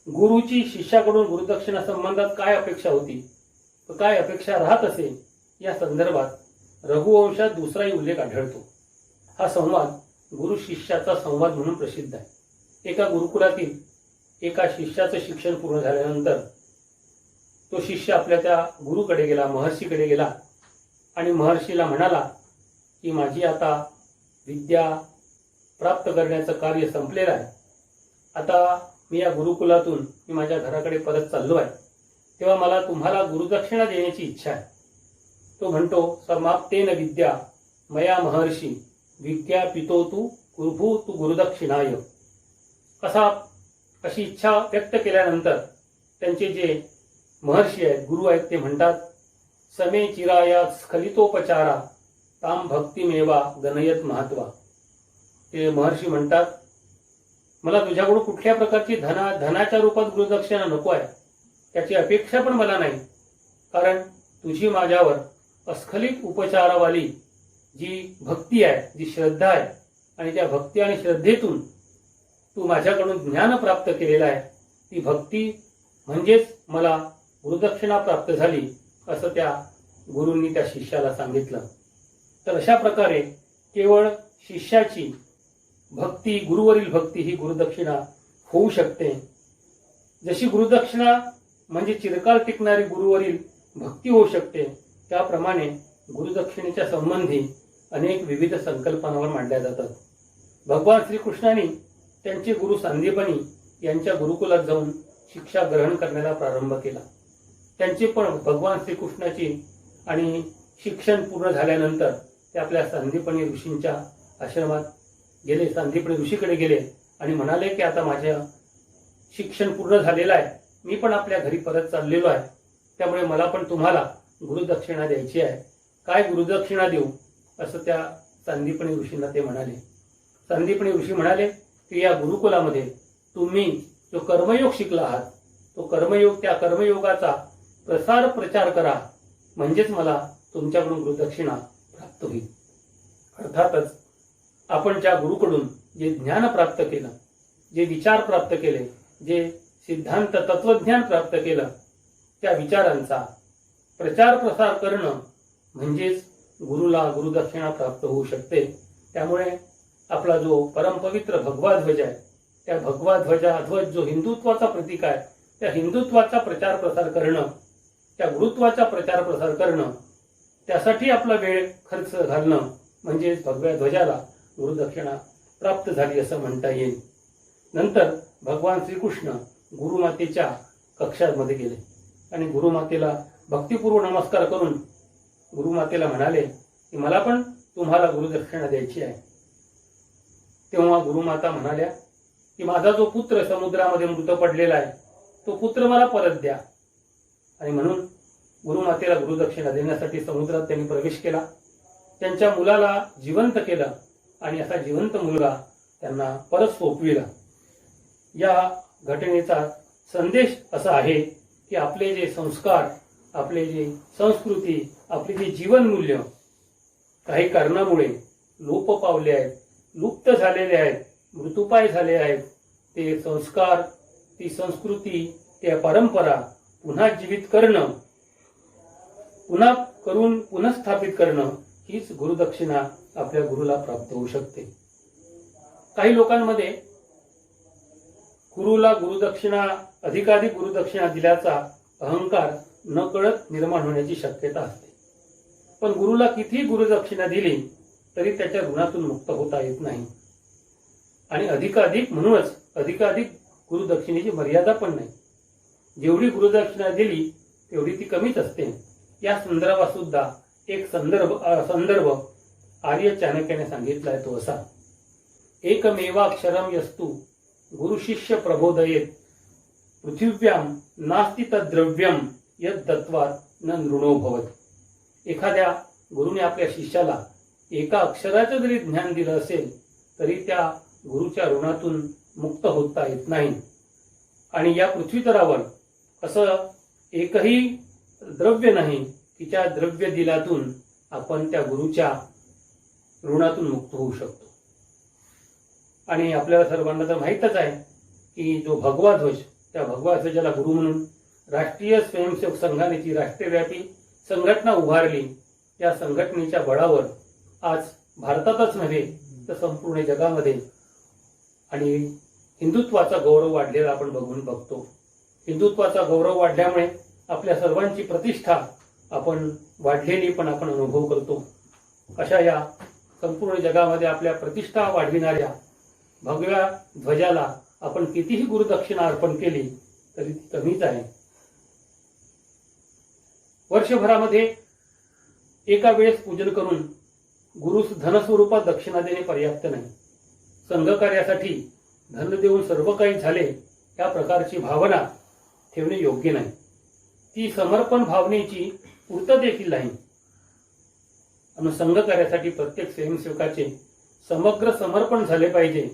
गुरुची शिष्याकडून गुरुदक्षिणा संबंधात काय अपेक्षा होती, काय अपेक्षा राहत असे, या संदर्भात रघुवंशात दुसराही उल्लेख आढळतो. हा संवाद गुरु शिष्याचा संवाद म्हणून प्रसिद्ध आहे. एका गुरुकुलातील एका शिष्याचं शिक्षण पूर्ण झाल्यानंतर तो शिष्य आपल्या त्या गुरुकडे गेला, महर्षीकडे गेला आणि महर्षीला म्हणाला की माझी आता विद्या प्राप्त करण्याचं कार्य संपलेलं आहे. आता मी या गुरुकुलातून माझ्या घराकडे परत चाललो आहे, तेव्हा मला तुम्हाला गुरुदक्षिणा देण्याची इच्छा आहे. तो म्हणतो, समाप्तेन विद्या मया महर्षी विज्ञापितो तू कुर्भू तू गुरुदक्षिणाय. अशी इच्छा व्यक्त केल्यानंतर त्यांचे जे महर्षी आहेत, गुरु आहेत, ते म्हणतात, समे चिराया स्खलितोपचारा ताम भक्तिमेवा गणयत महत्वा. ते महर्षी म्हणतात, मला तुझ्याकडून कुठल्या प्रकारची धनाच्या रूपात गुरुदक्षिणा नको आहे, त्याची अपेक्षा पण मला नाही. कारण तुझी माझ्यावर अस्खलित उपचारावाली जी भक्ती आहे, जी श्रद्धा आहे आणि त्या भक्ती आणि श्रद्धेतून तू माझ्याकडून ज्ञान प्राप्त केलेलं आहे, ती भक्ती म्हणजेच मला गुरुदक्षिणा प्राप्त झाली, असं त्या गुरूंनी त्या शिष्याला सांगितलं. तर अशा प्रकारे केवळ शिष्याची भक्ती, गुरुवरील भक्ती ही गुरुदक्षिणा होऊ शकते. जशी गुरुदक्षिणा म्हणजे चिरकाल टिकणारी गुरुवरील भक्ती होऊ शकते, त्याप्रमाणे गुरुदक्षिणेच्या संबंधी अनेक विविध संकल्पनावर मांडल्या जातात. भगवान श्रीकृष्णांनी त्यांचे गुरु सांदीपनी यांच्या गुरुकुलात जाऊन शिक्षा ग्रहण करण्याला प्रारंभ केला. त्यांचे पण भगवान श्रीकृष्णाची आणि शिक्षण पूर्ण झाल्यानंतर ते आपल्या सांदीपनी ऋषींच्या आश्रमात गेले, सांदीपनी ऋषीकडे गेले आणि म्हणाले की आता माझं शिक्षण पूर्ण झालेलं आहे, मी पण आपल्या घरी परत चाललेलो आहे, त्यामुळे मला पण तुम्हाला गुरुदक्षिणा द्यायची आहे. काय गुरुदक्षिणा देऊ, असं त्या सांदीपनी ऋषींना ते म्हणाले. सांदीपनी ऋषी म्हणाले की या गुरुकुलामध्ये तुम्ही जो कर्मयोग शिकला आहात, तो कर्मयोग, त्या कर्मयोगाचा प्रचार करा, म्हणजेच मला तुमच्याकडून गुरुदक्षिणा प्राप्त होईल. अर्थातच आपण ज्या गुरुकडून जे ज्ञान प्राप्त केलं, जे विचार प्राप्त केले, जे सिद्धांत तत्वज्ञान प्राप्त केलं, त्या विचारांचा प्रचार प्रसार करणं म्हणजेच गुरुला गुरुदक्षिणा प्राप्त होऊ शकते. त्यामुळे आपला जो परमपवित्र भगवा ध्वज आहे, त्या भगवा ध्वज जो हिंदुत्वाचा प्रतीक आहे, त्या हिंदुत्वाचा प्रचार प्रसार करणं, त्या गुरुत्वाचा प्रचार प्रसार करणं, त्यासाठी आपला वेळ खर्च घालणं म्हणजे भगव्या ध्वजाला गुरुदक्षिणा प्राप्त झाली असं म्हणता येईल. नंतर भगवान श्रीकृष्ण गुरुमातेच्या कक्षामध्ये गेले आणि गुरुमातेला भक्तिपूर्वक नमस्कार करून गुरुमातेला म्हणाले की मला पण तुम्हाला गुरुदक्षिणा द्यायची आहे. तेव्हा गुरुमाता म्हणाल्या की माझा जो पुत्र समुद्रामध्ये मृत पडलेला आहे, तो पुत्र मला परत द्या. आणि म्हणून गुरुमातेला गुरुदक्षिणा देण्यासाठी समुद्रात त्यांनी प्रवेश केला त्यांच्या मुलाला जिवंत केलं आणि असा जिवंत मुलगा त्यांना परत सोपविला. या घटनेचा संदेश असा आहे की आपले जे संस्कार, आपले जे संस्कृती, आपले जे जीवनमूल्य काही कारणामुळे लोप पावले आहेत, लुप्त झालेले आहेत, मृत्यूपाय झाले आहेत, ते संस्कार, ती संस्कृती, त्या परंपरा पुन्हा जीवित करणं, पुन्हा करून पुनःस्थापित करणं हीच गुरुदक्षिणा आपल्या गुरुला प्राप्त होऊ शकते. काही लोकांमध्ये गुरुला गुरुदक्षिणा, अधिकाधिक गुरुदक्षिणा दिल्याचा अहंकार नकळत निर्माण होण्याची शक्यता असते. पण गुरुला किती गुरुदक्षिणा दिली तरी त्याच्या ऋणातून मुक्त होता येत नाही. आणि अधिकाधिक म्हणूनच अधिकाधिक गुरुदक्षिणेची मर्यादा पण नाही. जेवढी गुरुदक्षिणा दिली तेवढी ती कमीच असते. या संदर्भात सुद्धा एक संदर्भ आर्य चाणक्याने सांगितला आहे, तो असा: एकमेवाक्षरम यस्तु गुरु शिष्य प्रबोधयेत पृथिव्याम नास्ति तद्द्रव्यम यद दत्वात न नृणो भवत. एखाद्या गुरुने आपल्या शिष्याला एका अक्षराचं जरी ज्ञान दिलं असेल तरी त्या गुरुच्या ऋणातून मुक्त होता येत नाही. आणि या पृथ्वीतलावर असं एकही द्रव्य नाही की त्या द्रव्य दिलातून आपण त्या गुरुच्या ऋणातून मुक्त होऊ शकतो. आणि आपल्याला सर्वांना तर माहीतच आहे की जो भगवा ध्वज, त्या भगवा ध्वजाला गुरु म्हणून राष्ट्रीय स्वयंसेवक संघाने जी राष्ट्रव्यापी संघटना उभारली, या संघटनेच्या बळावर आज भारतातच नव्हे तर संपूर्ण जगामध्ये आणि हिंदुत्वाचा गौरव वाढलेला आपण बघतो. हिंदुत्वाचा गौरव वाढल्यामुळे आपल्या सर्वांची प्रतिष्ठा आपण वाढलेली पण आपण अनुभव करतो. अशा या संपूर्ण जगामध्ये आपल्या प्रतिष्ठा वाढविणाऱ्या भगव्या ध्वजाला आपण कितीही गुरुदक्षिणा अर्पण केली तरी ती कमीच आहे. वर्षभरामध्ये एका वेळेस पूजन करून गुरु धनस्वरूपात दक्षिणा देणे पर्याप्त नाही. संघकार्यासाठी धन देऊन सर्व काही झाले या प्रकारची भावना ठेवणे योग्य नाही. ती समर्पण भावनेची पूर्तता देखील नाही. आणि संघकार्यासाठी प्रत्येक स्वयंसेवकाचे समग्र समर्पण झाले पाहिजे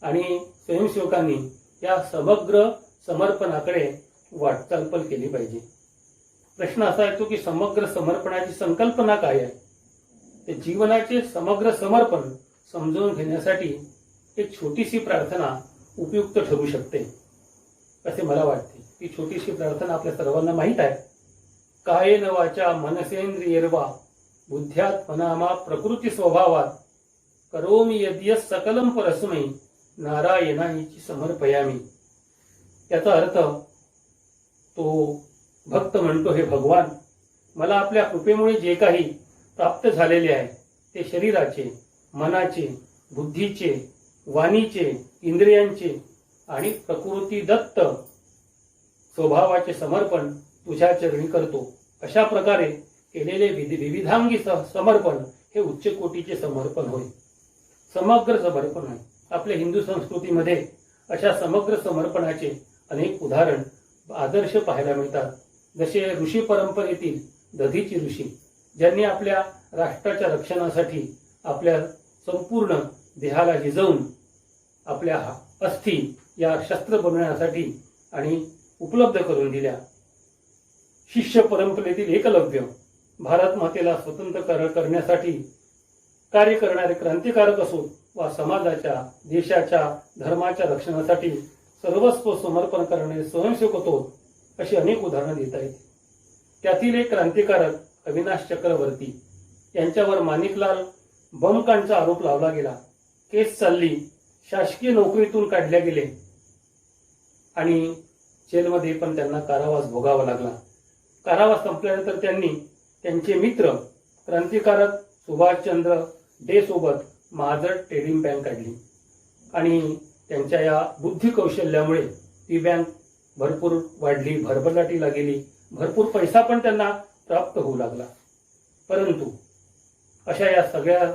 आणि स्वयंसेवकांनी या समग्र समर्पणाकडे वाटचाल केली पाहिजे. प्रश्न असा येतो की समग्र समर्पणाची संकल्पना काय आहे? ते जीवनाचे समग्र समर्पण समजून घेण्यासाठी एक छोटीशी प्रार्थना उपयुक्त ठरू शकते असे मला वाटते. ती छोटीशी प्रार्थना आपल्या सर्वांना माहीत आहे. कायेन वाचा मनसेंद्रियर्वा बुद्ध्यात्मनामा प्रकृती स्वभावात करोमि यद्यत् सकलम परस्मै नारायणाची समर्पयामी. याचा अर्थ तो भक्त म्हणतो, हे भगवान, मला आपल्या कृपेमुळे जे काही प्राप्त झालेले आहे ते शरीराचे, मनाचे, बुद्धीचे, वाणीचे, इंद्रियांचे आणि प्रकृती दत्त स्वभावाचे समर्पण तुझ्या चरणी करतो. अशा प्रकारे केलेले विविधांगी समर्पण हे उच्च कोटीचे समर्पण होय, समग्र समर्पण आहे. आपल्या हिंदू संस्कृतीमध्ये अशा समग्र समर्पणाचे अनेक उदाहरण, आदर्श पाहायला मिळतात. जसे ऋषी परंपरेतील दधीची ऋषी, ज्यांनी आपल्या राष्ट्राच्या रक्षणासाठी आपल्या संपूर्ण देहाला झिजवून आपल्या अस्थी या शस्त्र बनवण्यासाठी आणि उपलब्ध करून दिल्या. शिष्य परंपरेतील एकलव्य, भारत मातेला स्वतंत्र करण्यासाठी कार्य करणारे क्रांतिकारक असोत वा समाजाच्या, देशाच्या, धर्माच्या रक्षणासाठी सर्वस्व समर्पण करणारे स्वयंसेवक होतो, अशी अनेक उदाहरणं देता येतील. त्यातील एक क्रांतिकारक अविनाश चक्रवर्ती, यांच्यावर माणिकलाल बमकांडचा आरोप लावला गेला. केस चालली, शासकीय नोकरीतून काढले गेले आणि जेलमध्ये पण त्यांना कारावास भोगावा लागला. कारावास संपल्यानंतर त्यांनी त्यांचे मित्र क्रांतिकारक सुभाषचंद्र डे सोबत महाजन ट्रेडिंग बँक काढली आणि त्यांच्या या बुद्धी कौशल्यामुळे ती बँक भरपूर वाढली, भरभराटीला गेली, भरपूर पैसा पण त्यांना प्राप्त होऊ लागला. परंतु अशा या सगळ्या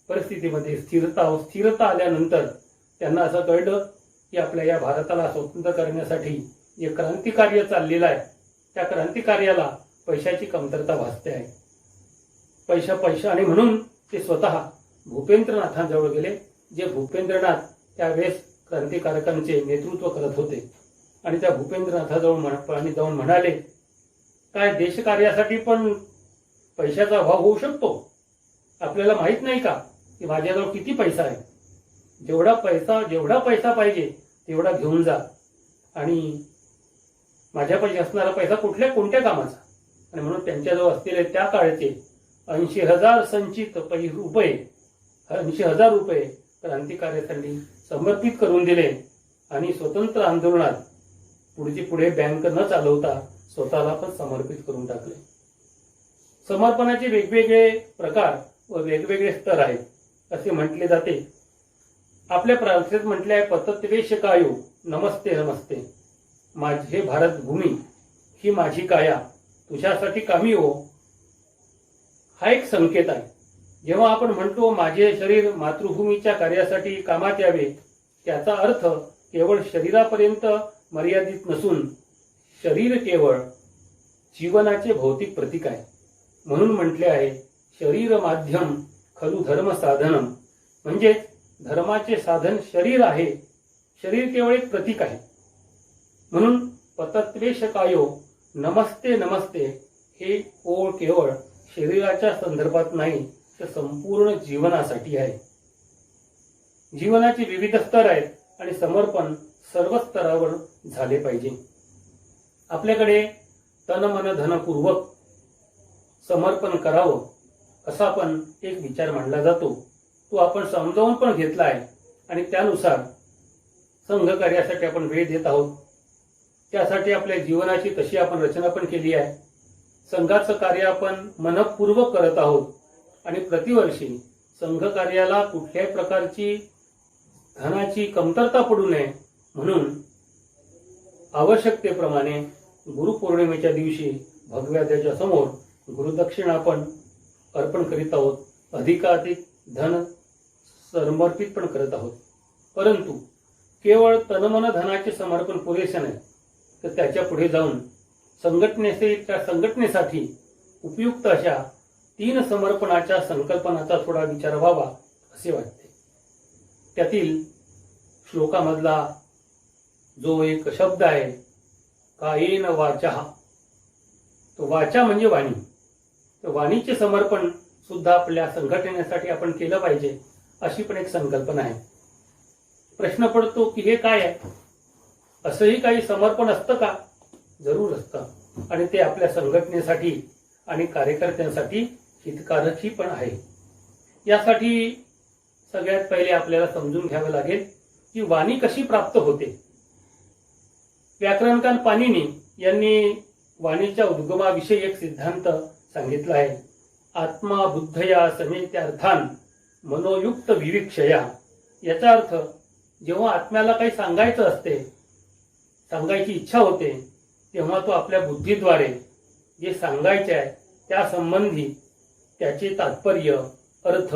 परिस्थितीमध्ये स्थिरता आल्यानंतर त्यांना असं कळलं की आपल्या या भारताला स्वतंत्र करण्यासाठी जे क्रांतिकार्य चाललेलं आहे त्या क्रांतिकार्याला पैशाची कमतरता भासते आहे. पैसा आणि म्हणून ते स्वतः भूपेंद्रनाथांजवळ गेले, जे भूपेंद्रनाथ त्यावेळेस क्रांतिकारकांचे नेतृत्व करत होते. आणि त्या भूपेंद्रनाथाजवळ जाऊन म्हणाले, काय देशकार्यासाठी पण पैशाचा अभाव होऊ शकतो? आपल्याला माहित नाही का की माझ्याजवळ किती पैसा आहे? जेवढा पैसा पाहिजे तेवढा घेऊन जा. आणि माझ्यापाशी असणारा पैसा कोणत्या कामाचा? आणि म्हणून त्यांच्याजवळ असलेले त्या काळचे 80,000 संचित रुपये 80,000 रुपये क्रांतिकार्यासाठी समर्पित करून दिले. आणि स्वतंत्र आंदोलनात पुढे बँक न चालवता स्वतःला पण समर्पित करून टाकले. समर्पणाचे वेगवेगळे प्रकार व वेगवेगळे स्तर आहेत असे म्हटले जाते. आपल्या प्रार्थनेत म्हटले आहे, पतत्वेशकायो नमस्ते नमस्ते. माझे भारत भूमी ही माझी काया तुझ्यासाठी कामी हो. हा एक संकेत आहे. जेव्हा आपण म्हणतो माझे शरीर मातृभूमीच्या कार्यासाठी कामात यावे, त्याचा अर्थ केवळ शरीरापर्यंत मर्यादित नसून शरीर केवळ जीवनाचे भौतिक प्रतीक आहे. म्हणून म्हटले आहे, शरीर माध्यम खलु धर्म साधनम. म्हणजे धर्माचे साधन शरीर आहे. शरीर केवळ एक प्रतीक आहे. म्हणून पतत्वेशकायो नमस्ते नमस्ते हे ओळ केवळ शरीराच्या संदर्भात नाही, तर संपूर्ण जीवनासाठी आहे. जीवनाचे विविध स्तर आहेत आणि समर्पण सर्व स्तरावर झाले पाहिजे. आपल्याकडे तन मन धनपूर्वक समर्पण करावं असा पण एक विचार मांडला जातो. तो आपण समजावून पण घेतला आहे आणि त्यानुसार संघ कार्यासाठी आपण वेळ देत आहोत. त्यासाठी आपल्या जीवनाची तशी आपण रचना पण केली आहे. संघाचं कार्य आपण मनपूर्वक करत आहोत आणि प्रतिवर्षी संघ कार्याला कुठल्याही प्रकारची धनाची कमतरता पडू नये म्हणून आवश्यकतेप्रमाणे गुरुपौर्णिमेच्या दिवशी भगव्या समोर गुरुदक्षिणा आपण अर्पण करीत आहोत. अधिकाधिक धन समर्पित पण करत आहोत. परंतु केवळ तनमन धनाचे समर्पण पुरेसे नाही, तर त्याच्या पुढे जाऊन संघटनेसाठी उपयुक्त अशा 3 समर्पणाच्या संकल्पनाचा थोडा विचार व्हावा असे वाटते. त्यातील श्लोकामधला जो एक शब्द आहे कायेन वाचा, तो वाचा म्हणजे वाणी. तर वाणीचे समर्पण सुद्धा आपल्या संघटनेसाठी आपण केलं पाहिजे अशी पण एक संकल्पना आहे. प्रश्न पडतो की हे काय आहे? असंही काही समर्पण असतं का? जरूर असतं आणि ते आपल्या संघटनेसाठी आणि कार्यकर्त्यांसाठी हितकारकही पण आहे. यासाठी सगळ्यात पहिले आपल्याला समजून घ्यावं लागेल की वाणी कशी प्राप्त होते. व्याकरणकार पाणिनी यांनी वाणीच्या उद्गमाविषयी एक सिद्धांत सांगितला आहे. आत्मा बुद्धया समेत्यार्थान मनोयुक्त विविक्षया. याचा अर्थ जेव्हा आत्म्याला काही सांगायचं असते, सांगायची इच्छा होते, तेव्हा तो आपल्या बुद्धीद्वारे जे सांगायचे आहे त्या संबंधी त्याचे तात्पर्य, अर्थ,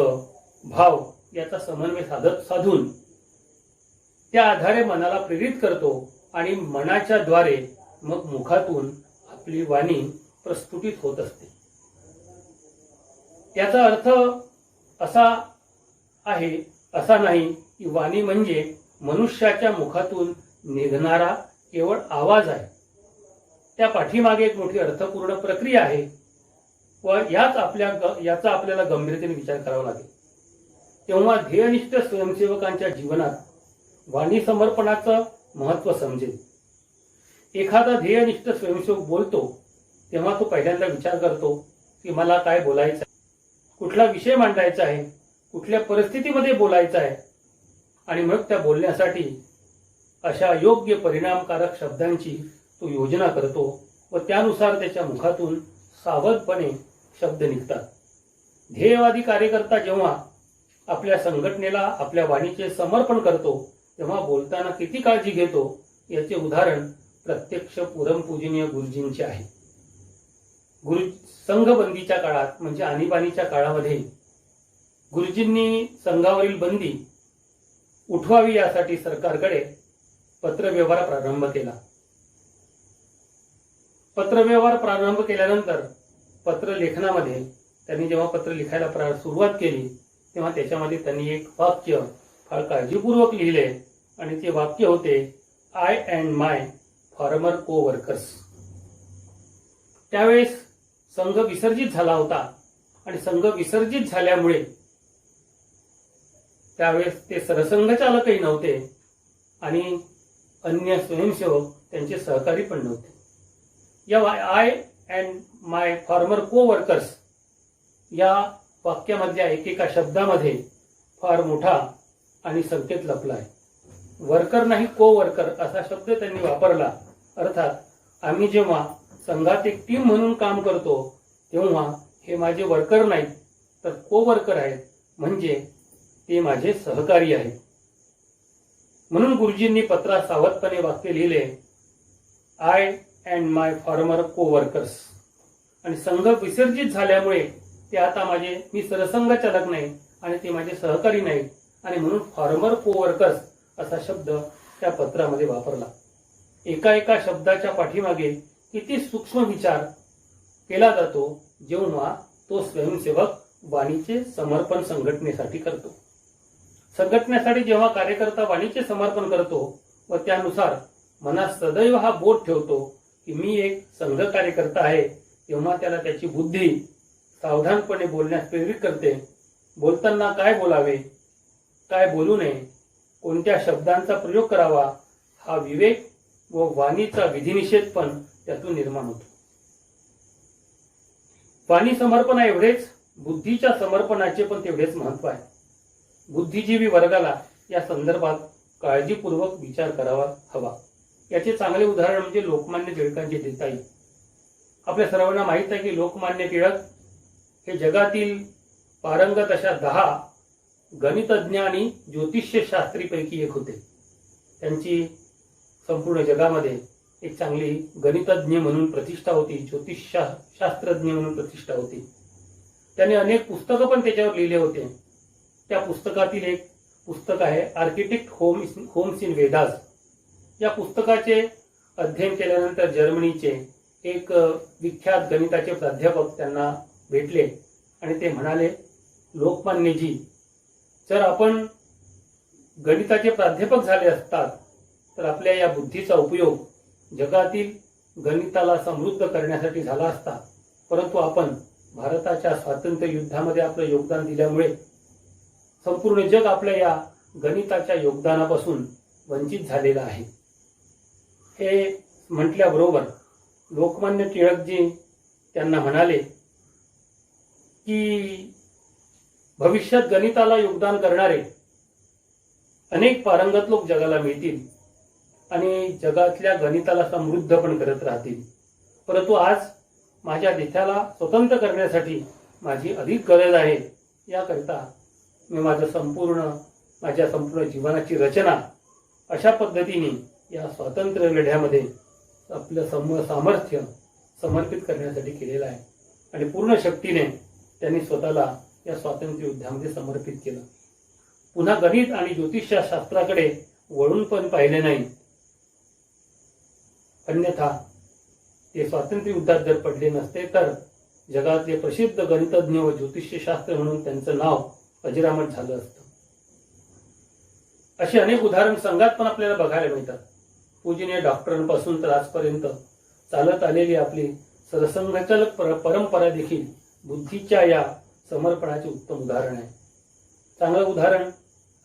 भाव याचा समन्वय साधून त्या आधारे मनाला प्रेरित करतो आणि मनाच्या द्वारे मग मुखातून आपली वाणी प्रस्फुटित होत असते. याचा अर्थ असा नाही की वाणी म्हणजे मनुष्याच्या मुखातून निघणारा केवळ आवाज आहे. त्या पाठीमागे एक मोठी अर्थपूर्ण प्रक्रिया आहे व याचा आपल्याला गंभीरतेने विचार करावा लागेल. तेव्हा ध्येयनिष्ठ स्वयंसेवकांच्या जीवनात वाणी समर्पणाचं महत्त्व समजेल. एखादा ध्येयनिष्ठ स्वयंसेवक बोलतो तेव्हा तो पहिल्यांदा विचार करतो की मला काय बोलायचं आहे, कुठला विषय मांडायचा आहे, कुठल्या परिस्थितीमध्ये बोलायचं आहे आणि मग त्या बोलण्यासाठी अशा योग्य परिणामकारक शब्दांची तो योजना करतो व त्यानुसार त्याच्या मुखातून सावधपणे शब्द निघतात. ध्येयवादी कार्यकर्ता जेव्हा आपल्या संघटनेला आपल्या वाणीचे समर्पण करतो तेव्हा बोलताना किती काळजी घेतो याचे उदाहरण प्रत्यक्ष परमपूजनीय गुरुजींचे आहे. संघबंदीच्या काळात म्हणजे आणीबाणीच्या काळामध्ये गुरुजींनी संघावरील बंदी उठवावी यासाठी सरकारकडे पत्रव्यवहार प्रारंभ केला. पत्रव्यवहार प्रारंभ केल्यानंतर पत्र लेखनामध्ये त्यांनी जेव्हा पत्र लिखायला सुरुवात केली तेव्हा त्याच्यामध्ये त्यांनी एक वाक्य फार काळजीपूर्वक लिहिले आणि ते वाक्य होते, आय अँड माय फॉर्मर को वर्कर्स. त्यावेळेस संघ विसर्जित झाला होता आणि संघ विसर्जित झाल्यामुळे त्यावेळेस ते सरसंघचालकही नव्हते आणि अन्य स्वयंसेवक त्यांचे सहकारी पण नव्हते. या आय अँड माय फॉर्मर को वर्कर्स या वाक्यामधल्या एकेका शब्दामध्ये फार मोठा आणि संकेत लपला आहे. वर्कर नाही को वर्कर असा शब्द त्यांनी वापरला. अर्थात आम्ही जेव्हा संघात एक टीम म्हणून काम करतो तेव्हा हे माझे वर्कर नाहीत तर को वर्कर आहेत, म्हणजे ते माझे सहकारी आहेत. म्हणून गुरुजींनी पत्रात सावधपणे वाक्य लिहिले, आय अँड माय फॉर्मर को वर्कर्स. आणि संघ विसर्जित झाल्यामुळे ते आता मी सरसंघ चालक नाही आणि ते माझे सहकारी नाहीत आणि म्हणून फॉर्मर को वर्कर्स असा शब्द त्या पत्रामध्ये वापरला. एका एका शब्दाच्या पाठीमागे किती सूक्ष्म विचार केला जातो जेव्हा तो स्वयंसेवक वाणीचे समर्पण संघटनेसाठी करतो. संघटनेसाठी जेव्हा कार्यकर्ता वाणीचे समर्पण करतो व त्यानुसार मनात सदैव हा बोध ठेवतो की मी एक संघ कार्यकर्ता आहे, तेव्हा त्याला त्याची बुद्धी सावधानपणे बोलण्यास प्रेरित करते. बोलताना काय बोलावे, काय बोलू नये, कोणत्या शब्दांचा प्रयोग करावा, हा विवेक व वाणीचा विधिनिषेध पण त्यातून निर्माण होतो. वाणी समर्पण एवढेच, बुद्धीच्या समर्पणाचे पण तेवढेच महत्व आहे. बुद्धिजीवी वर्गाला या संदर्भात काळजीपूर्वक विचार करावा हवा. याचे चांगले उदाहरण म्हणजे लोकमान्य टिळकांचे देता येईल. आपल्या सर्वांना माहीत आहे की लोकमान्य टिळक हे जगातील पारंगत अशा 10 गणितज्ञ आणि ज्योतिष्य शास्त्रीपैकी एक होते. त्यांची संपूर्ण जगामध्ये एक चांगली गणितज्ञ म्हणून प्रतिष्ठा होती, ज्योतिषशास्त्रज्ञ म्हणून प्रतिष्ठा होती. त्यांनी अनेक पुस्तकं पण त्याच्यावर लिहिले होते. त्या पुस्तकातील एक पुस्तक आहे आर्किटेक्ट होम्स इन वेदास. या पुस्तकाचे अध्ययन केल्यानंतर जर्मनीचे एक विख्यात गणिताचे प्राध्यापक त्यांना भेटले आणि ते म्हणाले, लोकमान्यजी, जर आपण गणिताचे प्राध्यापक झाले असतात तर आपल्या या बुद्धीचा उपयोग जगातील गणिताला समृद्ध करण्यासाठी झाला असता. परंतु आपण भारताच्या स्वातंत्र्य युद्धामध्ये आपलं योगदान दिल्यामुळे संपूर्ण जग आपल्या या गणिताच्या योगदानापासून वंचित झालेलं आहे. हे म्हटल्याबरोबर लोकमान्य टिळकजी त्यांना म्हणाले की भविष्यात गणिताला योगदान करणारे अनेक पारंगत लोक जगाला मिळतील आणि जगातल्या गणिताला समृद्ध पण करत राहतील. परंतु आज माझ्या देशाला स्वतंत्र करण्यासाठी माझी अधिक गरज आहे. याकरिता मी माझ्या संपूर्ण जीवनाची रचना अशा पद्धतीने या स्वातंत्र्य लढ्यामध्ये आपलं सामर्थ्य समर्पित करण्यासाठी केलेलं आहे आणि पूर्ण शक्तीने त्यांनी स्वतःला या स्वातंत्र्य युद्धामध्ये समर्पित केलं. पुन्हा गणित आणि ज्योतिषशास्त्राकडे वळून पण पाहिले नाही. अन्यथा ते स्वातंत्र्य युद्धात जर पडले नसते तर जगातले प्रसिद्ध गणितज्ञ व ज्योतिषशास्त्र म्हणून त्यांचं नाव अजरामर झालं असतं. अशी अनेक उदाहरण संघात पण आपल्याला बघायला मिळतात. पूजनीय डॉक्टरांपासून तर आजपर्यंत चालत आलेली आपली सरसंघचालक परंपरा देखील बुद्धीच्या या समर्पणाचे उत्तम उदाहरण आहे. चांगलं उदाहरण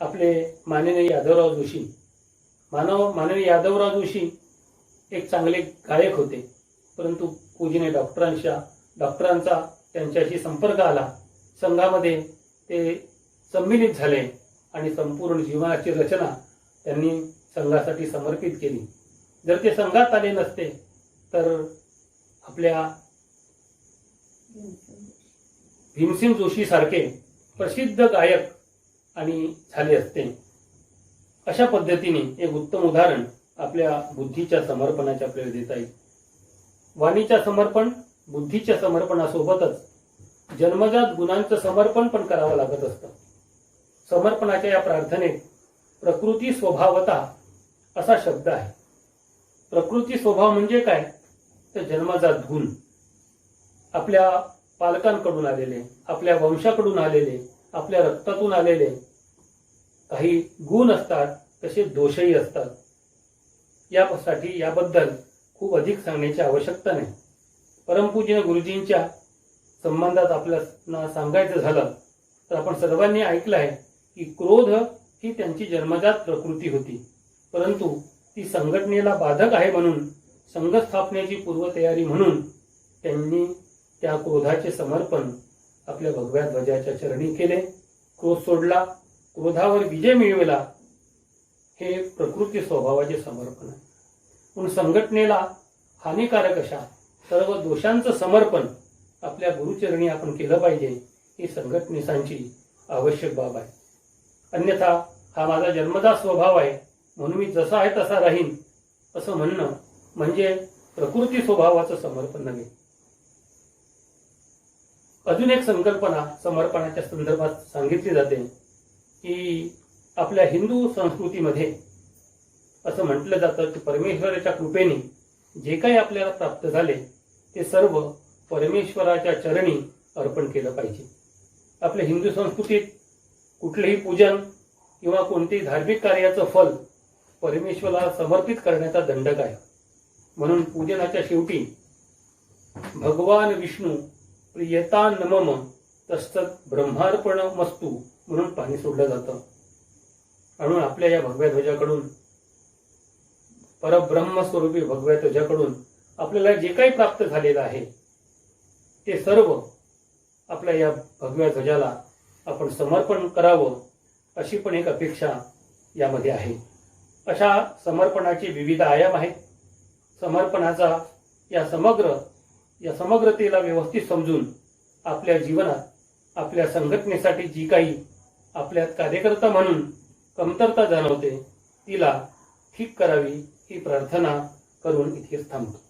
आपले माननीय यादवराव जोशी. माननीय यादवराव जोशी एक चांगले गायक होते, परंतु पूजनीय डॉक्टरांचा त्यांच्याशी संपर्क आला. संघामध्ये ते सम्मिलित झाले आणि संपूर्ण जीवनाची रचना त्यांनी संघासाठी समर्पित केली. जर ते संघात आले नसते तर आपल्या भीमसेन जोशी सारखे प्रसिद्ध गायक आणि झाले असते. अशा पद्धतीने एक उत्तम उदाहरण आपल्या बुद्धीच्या समर्पणाचे आपल्याला देता येईल. वाणीच्या समर्पण, बुद्धीच्या समर्पणासोबतच जन्मजात गुणांचं समर्पण पण करावं लागत असतं. समर्पणाच्या या प्रार्थनेत प्रकृती स्वभावता असा शब्द आहे. प्रकृती स्वभाव म्हणजे काय तर जन्मजात गुण. आपल्या पालकांकडून आलेले, आपल्या वंशाकडून आलेले, आपल्या रक्तातून आलेले काही गुण असतात, तसे दोषही असतात. याबद्दल खूप अधिक सांगण्याची आवश्यकता नाही. परमपूज्य गुरुजींच्या संबंधात आपल्याला सांगायचं झालं तर आपण सर्वांनी ऐकलं आहे की क्रोध ही त्यांची जन्मजात प्रकृती होती, परंतु ती संघटनेला बाधक आहे म्हणून संघस्थापनेची पूर्वतयारी म्हणून त्यांनी त्या क्रोधाचे समर्पण आपल्या भगव्या ध्वजाच्या चरणी केले. क्रोध सोडला, क्रोधावर विजय मिळवला, हे प्रकृती स्वभावाचे समर्पण आहे. म्हणून संघटनेला हानिकारक अशा सर्व दोषांचं समर्पण आपल्या गुरुचरणी आपण केलं पाहिजे, ही संघटनेसांची आवश्यक बाब आहे. अन्यथा हा माझा जन्मजात स्वभाव आहे म्हणून मी जसा आहे तसा राहीन असं म्हणणं म्हणजे प्रकृती स्वभावाचं समर्पण नव्हे. अजून एक संकल्पना समर्पणाच्या संदर्भात सांगितली जाते की आपल्या हिंदू संस्कृतीमध्ये असं म्हटलं जातं की परमेश्वराच्या कृपेने जे काही आपल्याला प्राप्त झाले ते सर्व परमेश्वराच्या चरणी अर्पण केलं पाहिजे. आपल्या हिंदू संस्कृतीत कुठलेही पूजन किंवा कोणतेही धार्मिक कार्याचं फल परमेश्वराला समर्पित करण्याचा दंडक आहे. म्हणून पूजनाच्या शेवटी भगवान विष्णू प्रियतान मम तत्सत ब्रह्मार्पण मस्तू म्हणून पाणी सोडलं जातं. म्हणून आपल्या या भगव्या ध्वजाकडून, परब्रह्म स्वरूपी भगव्या ध्वजाकडून आपल्याला जे काही प्राप्त झालेलं आहे ते सर्व आपल्या या भगव्या ध्वजाला आपण समर्पण करावं, अशी पण एक अपेक्षा यामध्ये आहे. अशा समर्पणाचे विविध आयाम आहेत. समर्पणाचा या समग्रतेला व्यवस्थित समजून आपल्या जीवनात आपल्या संघटनेसाठी जी काही आपल्यात कार्यकर्ता म्हणून कमतरता जाणवते तिला ठीक करावी ही प्रार्थना करून इथेच थांबतो.